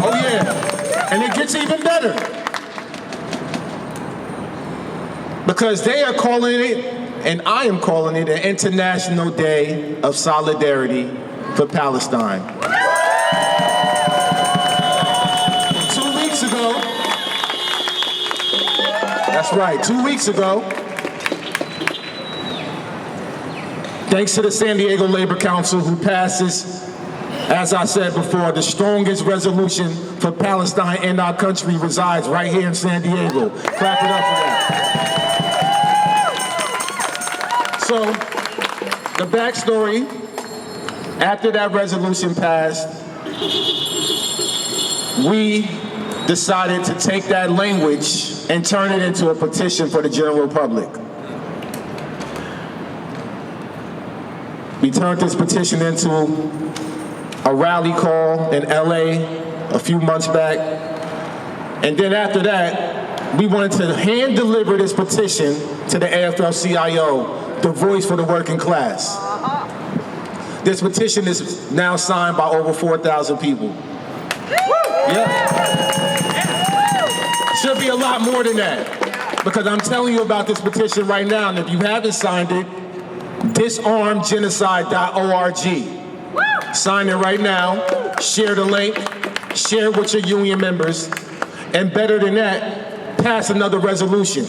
Oh yeah, and it gets even better. Because they are calling it, and I am calling it, an International Day of Solidarity for Palestine. 2 weeks ago, that's right, 2 weeks ago, thanks to the San Diego Labor Council, who passes, as I said before, the strongest resolution for Palestine in our country resides right here in San Diego. Clap it up for that. So, the backstory, after that resolution passed, we decided to take that language and turn it into a petition for the general public. We turned this petition into a rally call in LA a few months back. And then after that, we wanted to hand deliver this petition to the AFL-CIO, the voice for the working class. This petition is now signed by over 4,000 people. Yeah. Should be a lot more than that, because I'm telling you about this petition right now, and if you haven't signed it, disarmgenocide.org. Sign it right now, share the link, share it with your union members, and better than that, pass another resolution.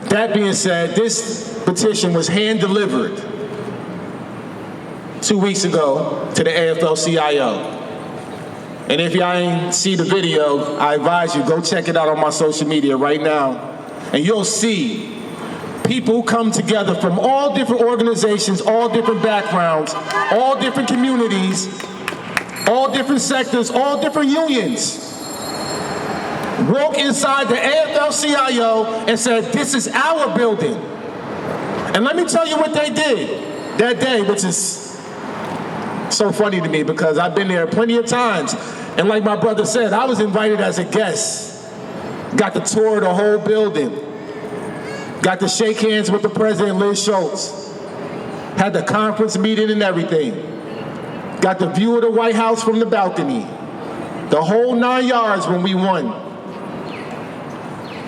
That being said, this petition was hand-delivered 2 weeks ago to the AFL-CIO. And if y'all ain't see the video, I advise you, go check it out on my social media right now. And you'll see people come together from all different organizations, all different backgrounds, all different communities, all different sectors, all different unions. Walk inside the AFL-CIO and said, this is our building. And let me tell you what they did that day, which is so funny to me because I've been there plenty of times. And like my brother said, I was invited as a guest. Got to tour the whole building. Got to shake hands with the president, Liz Schwartz. Had the conference meeting and everything. Got the view of the White House from the balcony. The whole 9 yards when we won.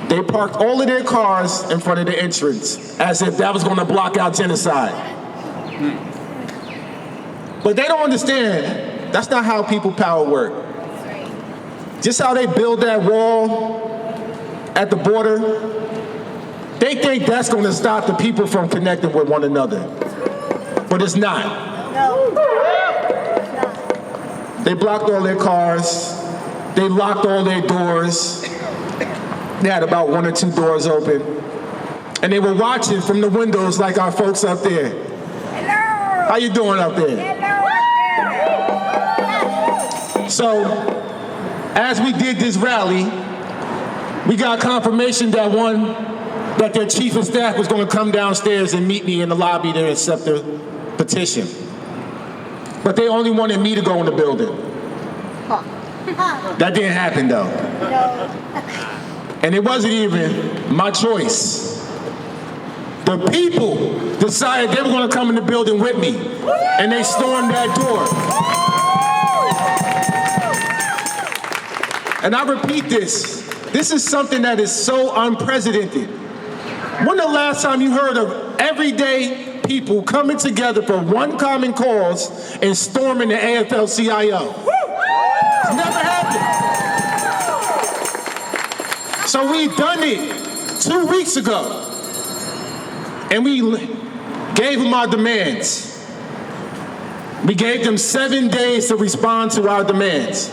They parked all of their cars in front of the entrance as if that was going to block out genocide. But they don't understand, that's not how people power work. Just how they build that wall at the border, they think that's going to stop the people from connecting with one another. But it's not. They blocked all their cars. They locked all their doors. They had about 1 or 2 doors open. And they were watching from the windows like our folks up there. Hello. How you doing up there? Hello. So, as we did this rally, we got confirmation that their chief of staff was going to come downstairs and meet me in the lobby to accept the petition. But they only wanted me to go in the building. That didn't happen though. And it wasn't even my choice. The people decided they were going to come in the building with me, and they stormed that door. And I repeat this. This is something that is so unprecedented. When the last time you heard of everyday people coming together for one common cause and storming the AFL-CIO? It's never happened. So we done it 2 weeks ago. And we gave them our demands. We gave them 7 days to respond to our demands,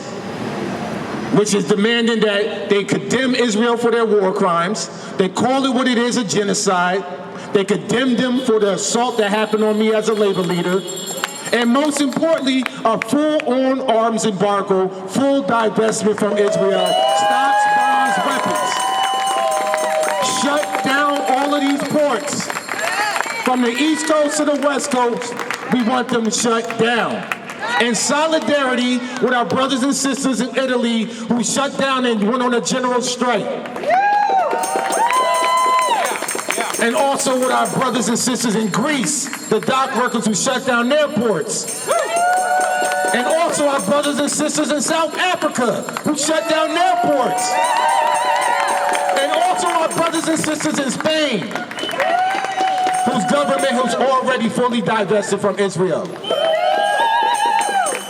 which is demanding that they condemn Israel for their war crimes. They call it what it is, a genocide. They condemn them for the assault that happened on me as a labor leader. And most importantly, a full-on arms embargo, full divestment from Israel, stocks, bonds, weapons. Shut down all of these ports. From the East Coast to the West Coast, we want them shut down. In solidarity with our brothers and sisters in Italy who shut down and went on a general strike. And also with our brothers and sisters in Greece, the dock workers who shut down their ports. And also our brothers and sisters in South Africa who shut down their ports. And also our brothers and sisters in Spain, whose government has already fully divested from Israel.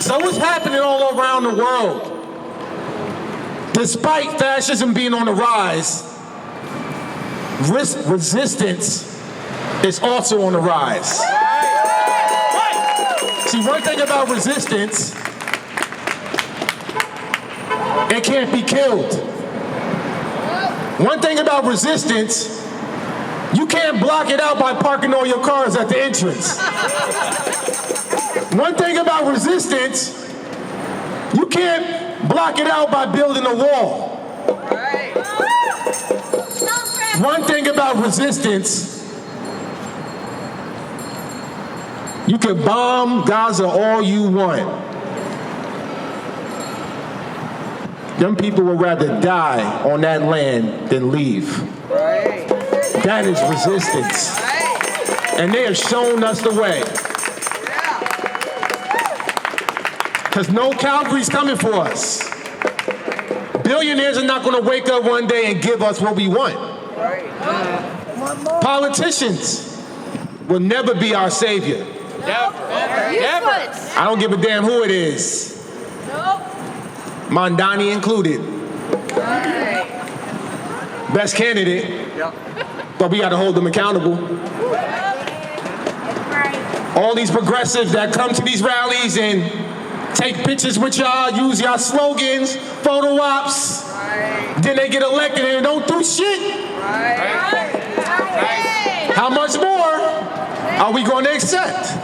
So what's happening all around the world? Despite fascism being on the rise, resistance is also on the rise. See, one thing about resistance, it can't be killed. One thing about resistance, you can't block it out by parking all your cars at the entrance. One thing about resistance, you can't block it out by building a wall. One thing about resistance, you can bomb Gaza all you want. Them people would rather die on that land than leave. That is resistance. And they have shown us the way. Because no Calvary's coming for us. Billionaires are not going to wake up one day and give us what we want. Politicians will never be our savior. Never. I don't give a damn who it is. Mondani included. Best candidate. But we got to hold them accountable. All these progressives that come to these rallies and take pictures with y'all, use y'all slogans, photo ops, then they get elected and don't do shit. How much more are we going to accept?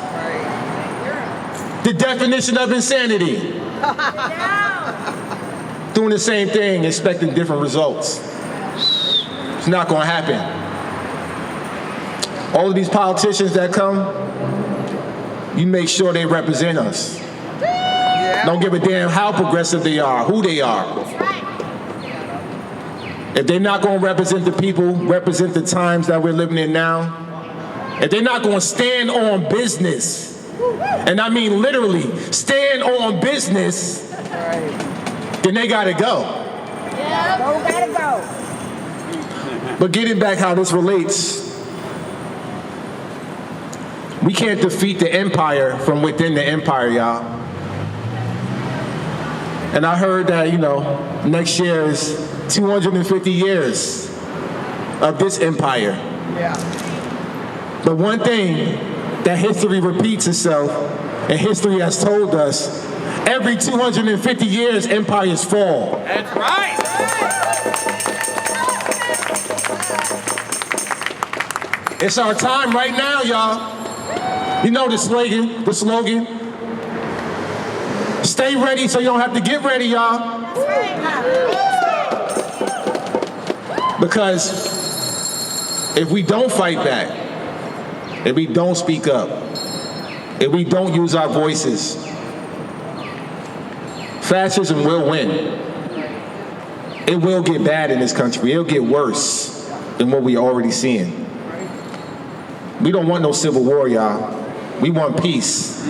The definition of insanity. Doing the same thing, expecting different results. It's not going to happen. All of these politicians that come, you make sure they represent us. Don't give a damn how progressive they are, who they are. If they're not going to represent the people, represent the times that we're living in now, if they're not going to stand on business, and I mean literally stand on business, then they got to go. Gotta go. But getting back how this relates, we can't defeat the empire from within the empire, y'all. And I heard that, next year is 250 years of this empire. But one thing that history repeats itself, and history has told us, every 250 years, empires fall. That's right. It's our time right now, y'all. You know the slogan. Stay ready so you don't have to get ready, y'all. Because if we don't fight back, if we don't speak up, if we don't use our voices, fascism will win. It will get bad in this country. It'll get worse than what we're already seeing. We don't want no civil war, y'all. We want peace.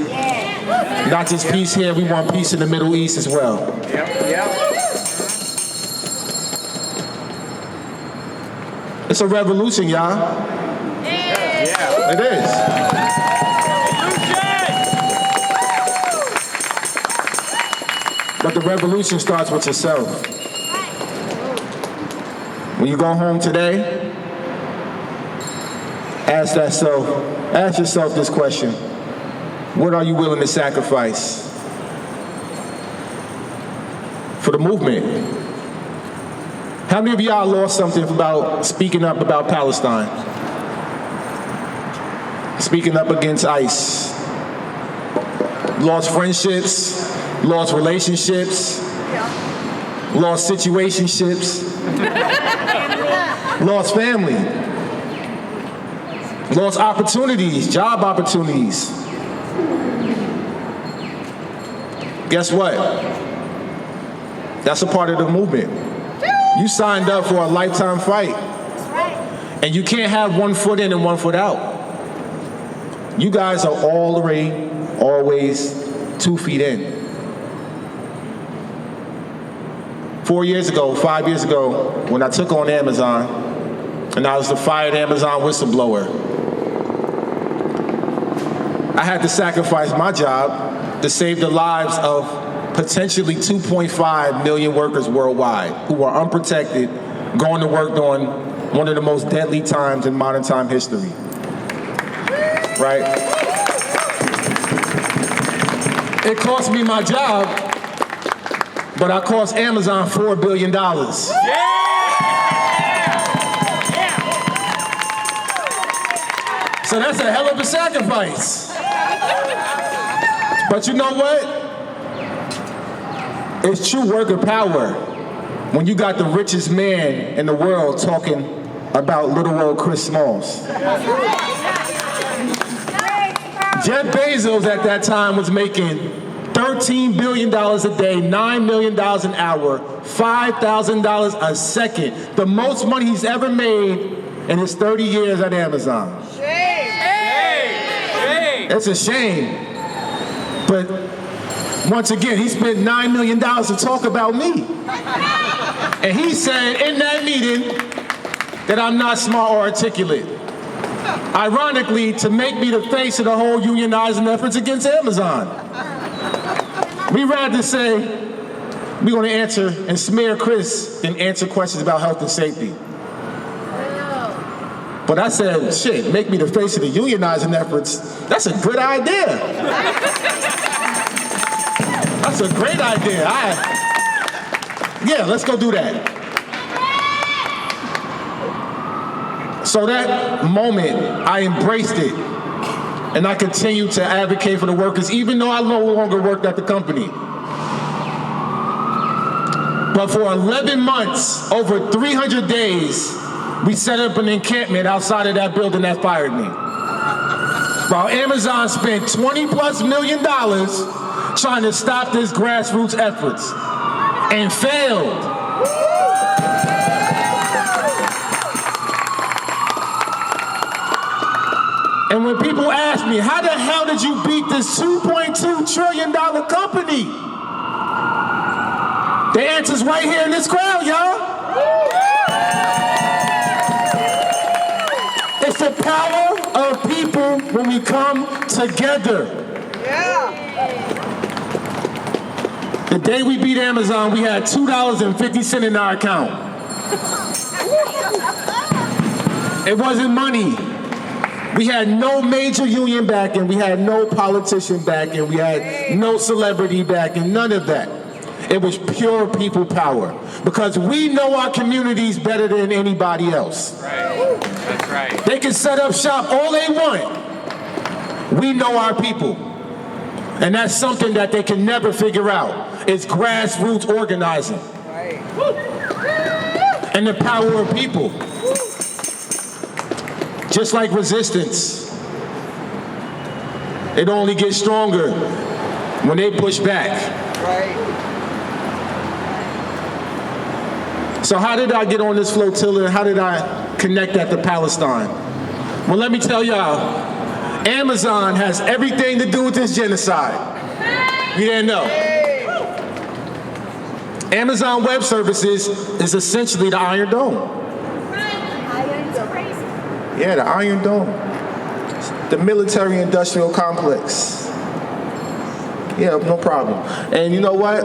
Not just peace here, we want peace in the Middle East as well. It's a revolution, y'all. It is. But the revolution starts with yourself. When you go home today, ask yourself this question. What are you willing to sacrifice for the movement? How many of y'all lost something about speaking up about Palestine? Speaking up against ICE? Lost friendships, lost relationships, lost situationships, lost family, lost opportunities, job opportunities. Guess what? That's a part of the movement. You signed up for a lifetime fight. And you can't have one foot in and one foot out. You guys are always 2 feet in. 5 years ago, when I took on Amazon, and I was the fired Amazon whistleblower, I had to sacrifice my job to save the lives of potentially 2.5 million workers worldwide who are unprotected, going to work during one of the most deadly times in modern time history. Right? It cost me my job, but I cost Amazon $4 billion. So that's a hell of a sacrifice. But you know what? It's true worker power when you got the richest man in the world talking about little old Chris Smalls. Jeff Bezos at that time was making $13 billion a day, $9 million an hour, $5,000 a second. The most money he's ever made in his 30 years at Amazon. It's a shame. But once again, he spent $9 million to talk about me. And he said in that meeting that I'm not smart or articulate. Ironically, to make me the face of the whole unionizing efforts against Amazon. We'd rather say we're going to answer and smear Chris than answer questions about health and safety. But I said, shit, make me the face of the unionizing efforts. That's a good idea. That's a great idea. Yeah, let's go do that. So that moment, I embraced it. And I continued to advocate for the workers, even though I no longer worked at the company. But for 11 months, over 300 days, we set up an encampment outside of that building that fired me. While Amazon spent $20+ million trying to stop this grassroots efforts and failed. And when people ask me, how the hell did you beat this $2.2 trillion company? The answer's right here in this crowd, y'all. It's the power of people when we come together. The day we beat Amazon, we had $2.50 in our account. It wasn't money. We had no major union backing, we had no politician backing, we had no celebrity backing, none of that. It was pure people power. Because we know our communities better than anybody else. Right. That's right. They can set up shop all they want. We know our people. And that's something that they can never figure out. It's grassroots organizing. Right. And the power of people. Just like resistance, it only gets stronger when they push back. Right. So how did I get on this flotilla and how did I connect that to Palestine? Well, let me tell y'all, Amazon has everything to do with this genocide. You didn't know. Amazon Web Services is essentially the Iron Dome. Yeah, the Iron Dome. The military-industrial complex. Yeah, no problem. And you know what?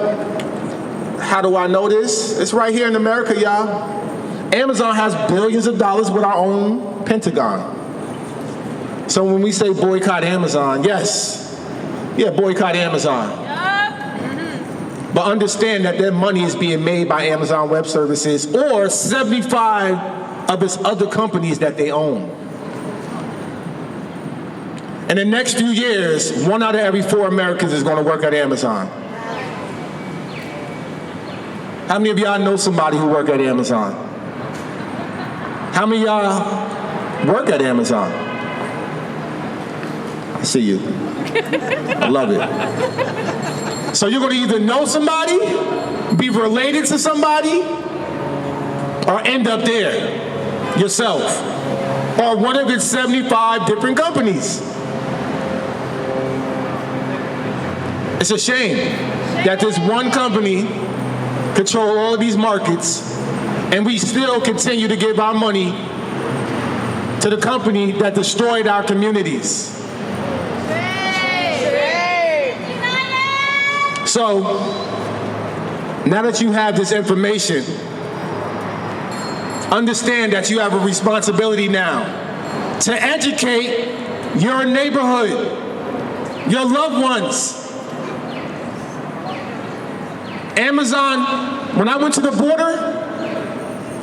How do I know this? It's right here in America, y'all. Amazon has billions of dollars with our own Pentagon. So when we say boycott Amazon, yes, yeah, boycott Amazon. But understand that their money is being made by Amazon Web Services or 75 of its other companies that they own. In the next few years, 1 out of every 4 Americans is going to work at Amazon. How many of y'all know somebody who work at Amazon? How many of y'all work at Amazon? I see you. I love it. So you're going to either know somebody, be related to somebody, or end up there yourself, or one of its 75 different companies. It's a shame that this one company control all of these markets, and we still continue to give our money to the company that destroyed our communities. So, now that you have this information, understand that you have a responsibility now to educate your neighborhood, your loved ones. Amazon, when I went to the border,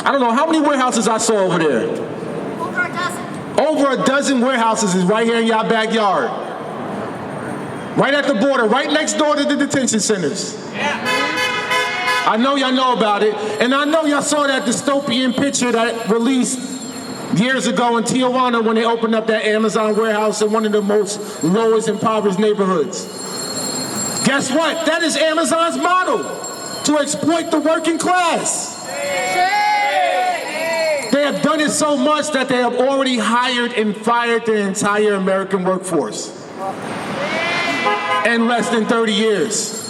I don't know how many warehouses I saw over there. Over a dozen. Over a dozen warehouses is right here in your backyard. Right at the border, right next door to the detention centers. I know y'all know about it, and I know y'all saw that dystopian picture that released years ago in Tijuana when they opened up that Amazon warehouse in one of the most lowest impoverished neighborhoods. Guess what? That is Amazon's model, to exploit the working class. They have done it so much that they have already hired and fired the entire American workforce in less than 30 years.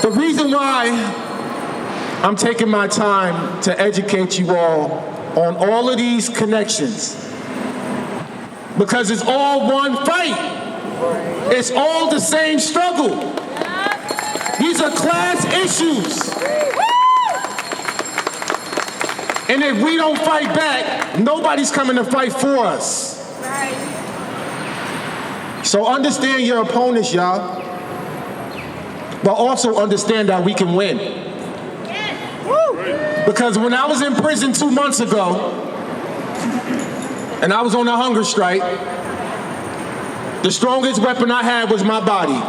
The reason why I'm taking my time to educate you all on all of these connections, because it's all one fight. It's all the same struggle. These are class issues. And if we don't fight back, nobody's coming to fight for us. So understand your opponents, y'all. But also understand that we can win. Because when I was in prison 2 months ago, and I was on a hunger strike, the strongest weapon I had was my body.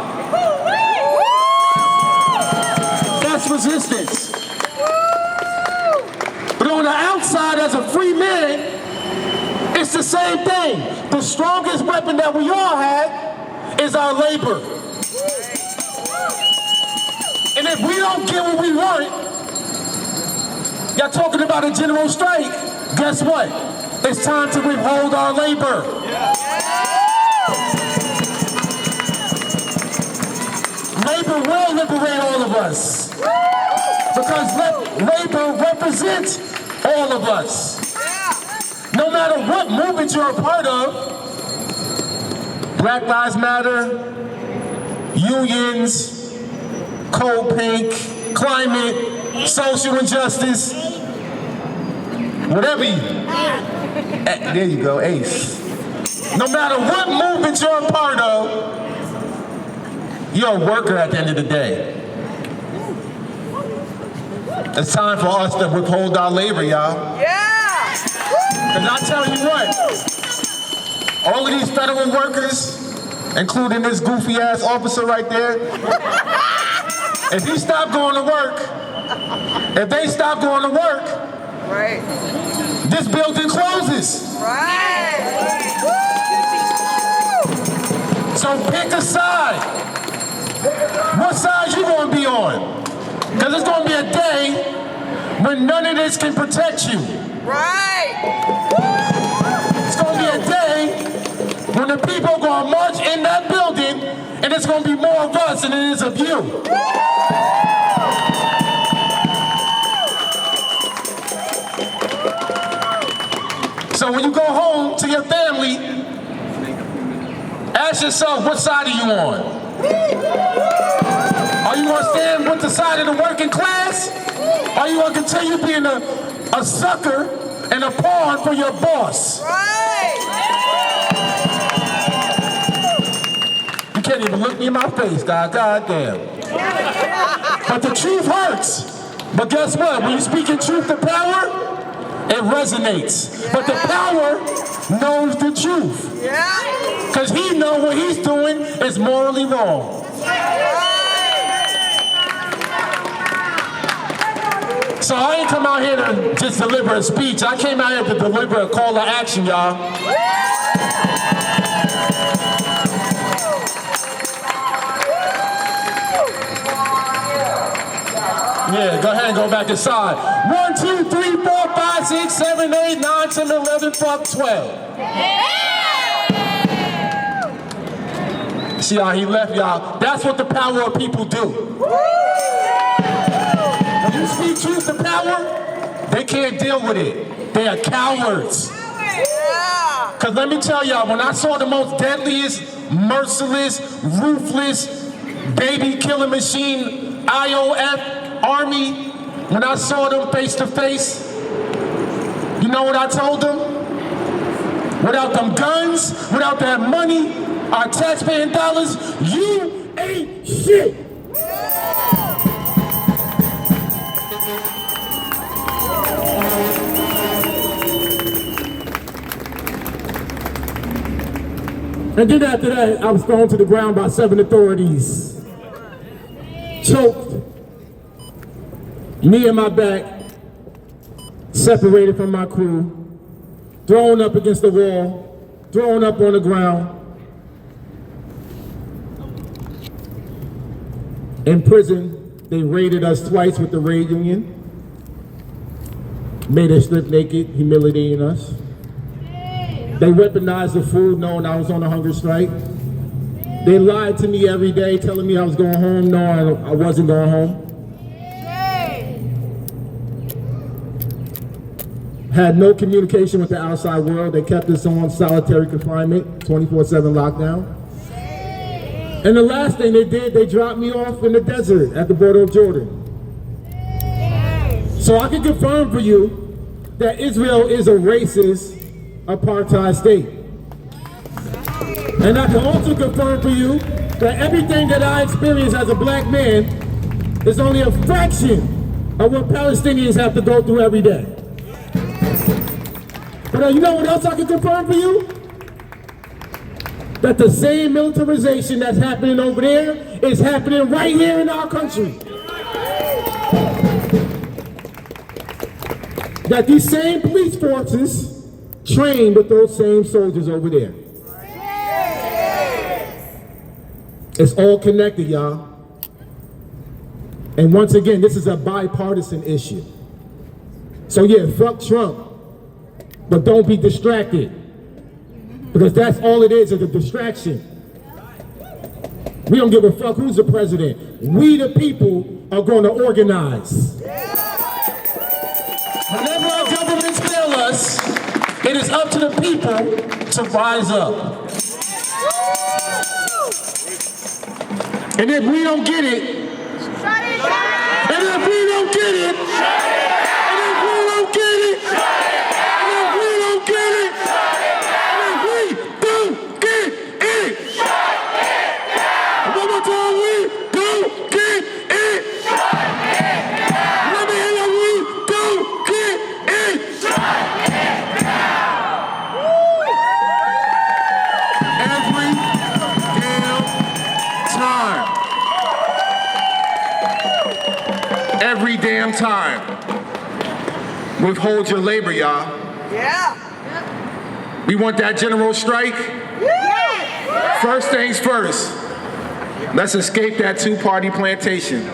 That's resistance. But on the outside, as a free man, it's the same thing. The strongest weapon that we all have is our labor. And if we don't get what we want, y'all talking about a general strike, guess what? It's time to withhold our labor. Labor will liberate all of us. Because labor represents all of us. No matter what movement you're a part of, Black Lives Matter, unions, cold pink, climate, social injustice, whatever you, there you go, ACE. No matter what movement you're a part of, you're a worker at the end of the day. It's time for us to withhold our labor, y'all. Yeah! Because I tell you what, all of these federal workers, including this goofy-ass officer right there, if he stopped going to work, if they stop going to work, right, this building closes. Right. So pick a side. What side you gonna be on? Because it's gonna be a day when none of this can protect you. Right. It's gonna be a day when the people are gonna march in that building, and it's gonna be more of us than it is of you. So when you go home to your family, ask yourself, what side are you on? Are you going to stand with the side of the working class? Are you going to continue being a sucker and a pawn for your boss? You can't even look me in my face, God damn. But the truth hurts. But guess what? When you speak in truth to power, it resonates. But the power knows the truth. Because he knows what he's doing is morally wrong. So I ain't come out here to just deliver a speech. I came out here to deliver a call to action, y'all. Yeah, go ahead and go back inside. 1, 2, 3, 4, 5, 6, 7, 8, 9, 10, 11, fuck 12. See how he left, y'all? That's what the power of people do. When you speak truth to power, they can't deal with it. They are cowards. Because let me tell y'all, when I saw the most deadliest, merciless, ruthless, baby killing machine, IOF, Army, when I saw them face to face, you know what I told them? Without them guns, without that money, our taxpaying dollars, you ain't shit. And then after that, I was thrown to the ground by 7 authorities. Choked. Knee in my back, separated from my crew, thrown up against the wall, thrown up on the ground. In prison, they raided us twice with the raid union, made us strip naked, humiliating us. They weaponized the food knowing I was on a hunger strike. They lied to me every day, telling me I was going home, knowing I wasn't going home. Had no communication with the outside world. They kept us on solitary confinement, 24/7 lockdown. And the last thing they did, they dropped me off in the desert at the border of Jordan. So I can confirm for you that Israel is a racist apartheid state. And I can also confirm for you that everything that I experience as a black man is only a fraction of what Palestinians have to go through every day. But you know what else I can confirm for you? That the same militarization that's happening over there is happening right here in our country. That these same police forces train with those same soldiers over there. It's all connected, y'all. And once again, this is a bipartisan issue. So yeah, fuck Trump. But don't be distracted, because that's all it is a distraction. We don't give a fuck who's the president. We the people are going to organize. Whenever our governments fail us, it is up to the people to rise up. And if we don't get it, and if we don't get it, and if we don't get it, every damn time. Withhold your labor, y'all. Yeah. We want that general strike? Yeah. First things first. Let's escape that two-party plantation.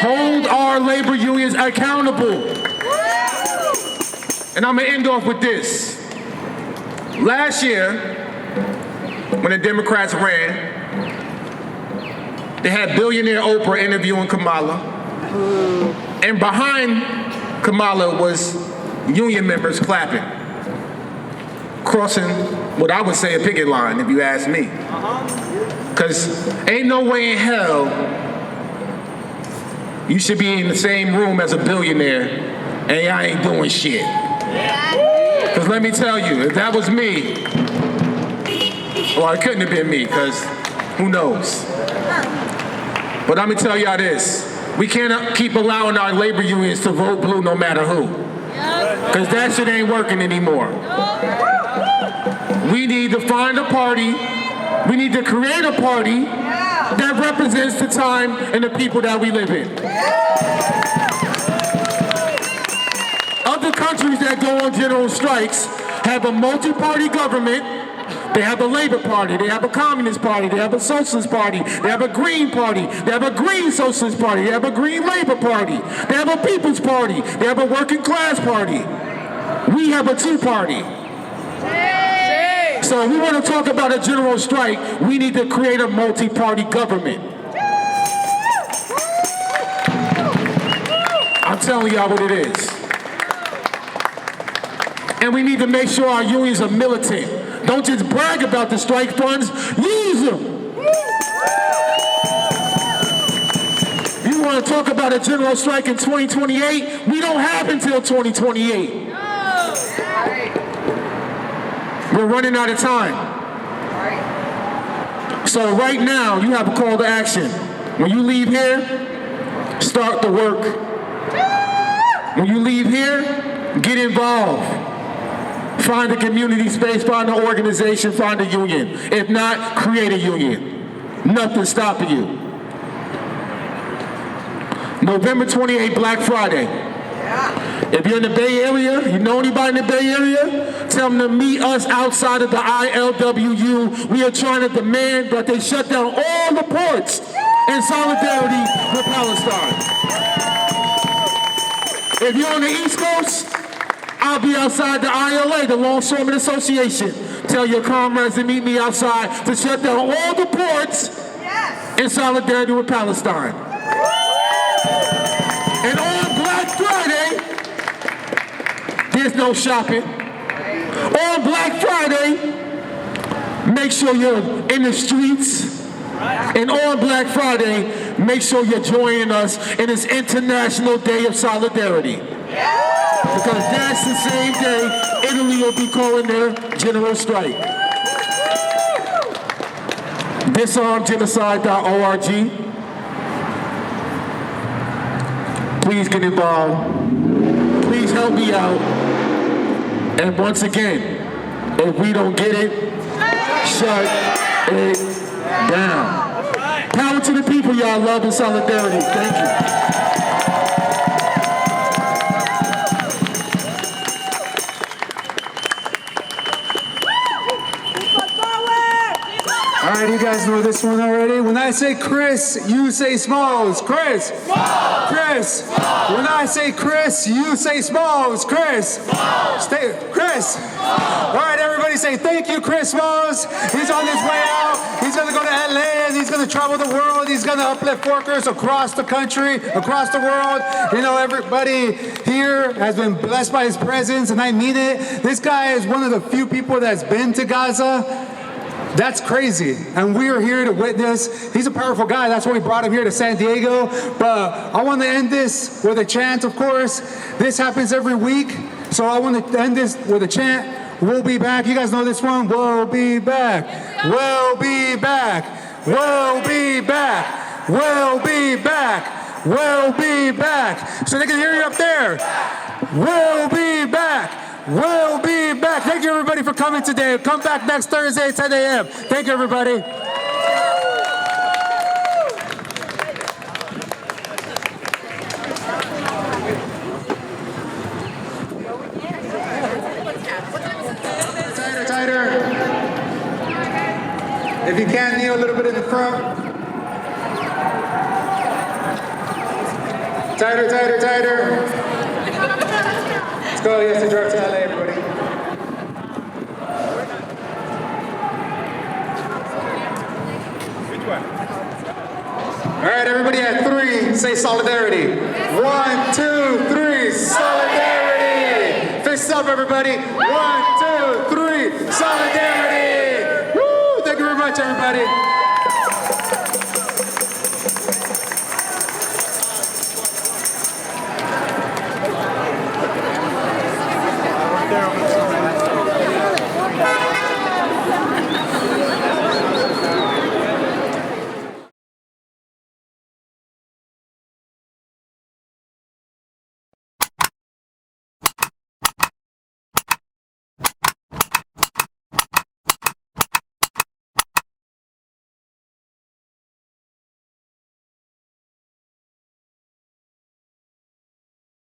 Hold our labor unions accountable. And I'm gonna end off with this. Last year, when the Democrats ran, they had billionaire Oprah interviewing Kamala. And behind Kamala was union members clapping, crossing what I would say a picket line, if you ask me. Because ain't no way in hell you should be in the same room as a billionaire, and y'all ain't doing shit. Because let me tell you, if that was me, well, it couldn't have been me, because who knows? But I'm going to tell y'all this. We can't keep allowing our labor unions to vote blue no matter who. Because that shit ain't working anymore. We need to find a party. We need to create a party that represents the time and the people that we live in. Other countries that go on general strikes have a multi-party government. They have a Labor Party, they have a Communist Party, they have a Socialist Party, they have a Green Party, they have a Green Socialist Party, they have a Green Labor Party, they have a People's Party, they have a Working Class Party. We have a two-party. So if we want to talk about a general strike, we need to create a multi-party government. I'm telling y'all what it is. And we need to make sure our unions are militant. Don't just brag about the strike funds, use them. You want to talk about a general strike in 2028? We don't have until 2028. We're running out of time. So right now, you have a call to action. When you leave here, start the work. When you leave here, get involved. Find a community space, find an organization, find a union. If not, create a union. Nothing's stopping you. November 28th, Black Friday. If you're in the Bay Area, you know anybody in the Bay Area, tell them to meet us outside of the ILWU. We are trying to demand that they shut down all the ports in solidarity with Palestine. If you're on the East Coast, I'll be outside the ILA, the Longshoremen Association. Tell your comrades to meet me outside to shut down all the ports in solidarity with Palestine. And on Black Friday, there's no shopping. On Black Friday, make sure you're in the streets. And on Black Friday, make sure you're joining us in this International Day of Solidarity. Because that's the same day Italy will be calling their general strike. DisarmGenocide.org. Please get involved. Please help me out. And once again, if we don't get it, shut it down. Power to the people, y'all. Love and solidarity. Thank you. All right, you guys know this one already. When I say Chris, you say Smalls. Chris. Smalls. Chris. Smalls. When I say Chris, you say Smalls. Chris. Smalls. Stay. Chris. Smalls. All right, everybody say thank you, Chris Smalls. He's on his way out. He's going to go to LA and he's going to travel the world. He's going to uplift workers across the country, across the world. You know, everybody here has been blessed by his presence, and I mean it. This guy is one of the few people that's been to Gaza. That's crazy, and we are here to witness. He's a powerful guy. That's why we brought him here to San Diego. But I want to end this with a chant, of course. This happens every week, so I want to end this with a chant. We'll be back. You guys know this one? We'll be back. We'll be back. We'll be back. We'll be back. We'll be back. So they can hear you up there. We'll be back. We'll be back. Thank you, everybody, for coming today. Come back next Thursday, 10 a.m. Thank you, everybody. Tighter, tighter. If you can, kneel a little bit in the front. Tighter, tighter, tighter. Let's go. Yes, to drive to LA, everybody. Which one? All right, everybody at 3, say solidarity. 1, 2, 3, solidarity. Fists up, everybody. 1, 2, 3, solidarity. Woo! Thank you very much, everybody.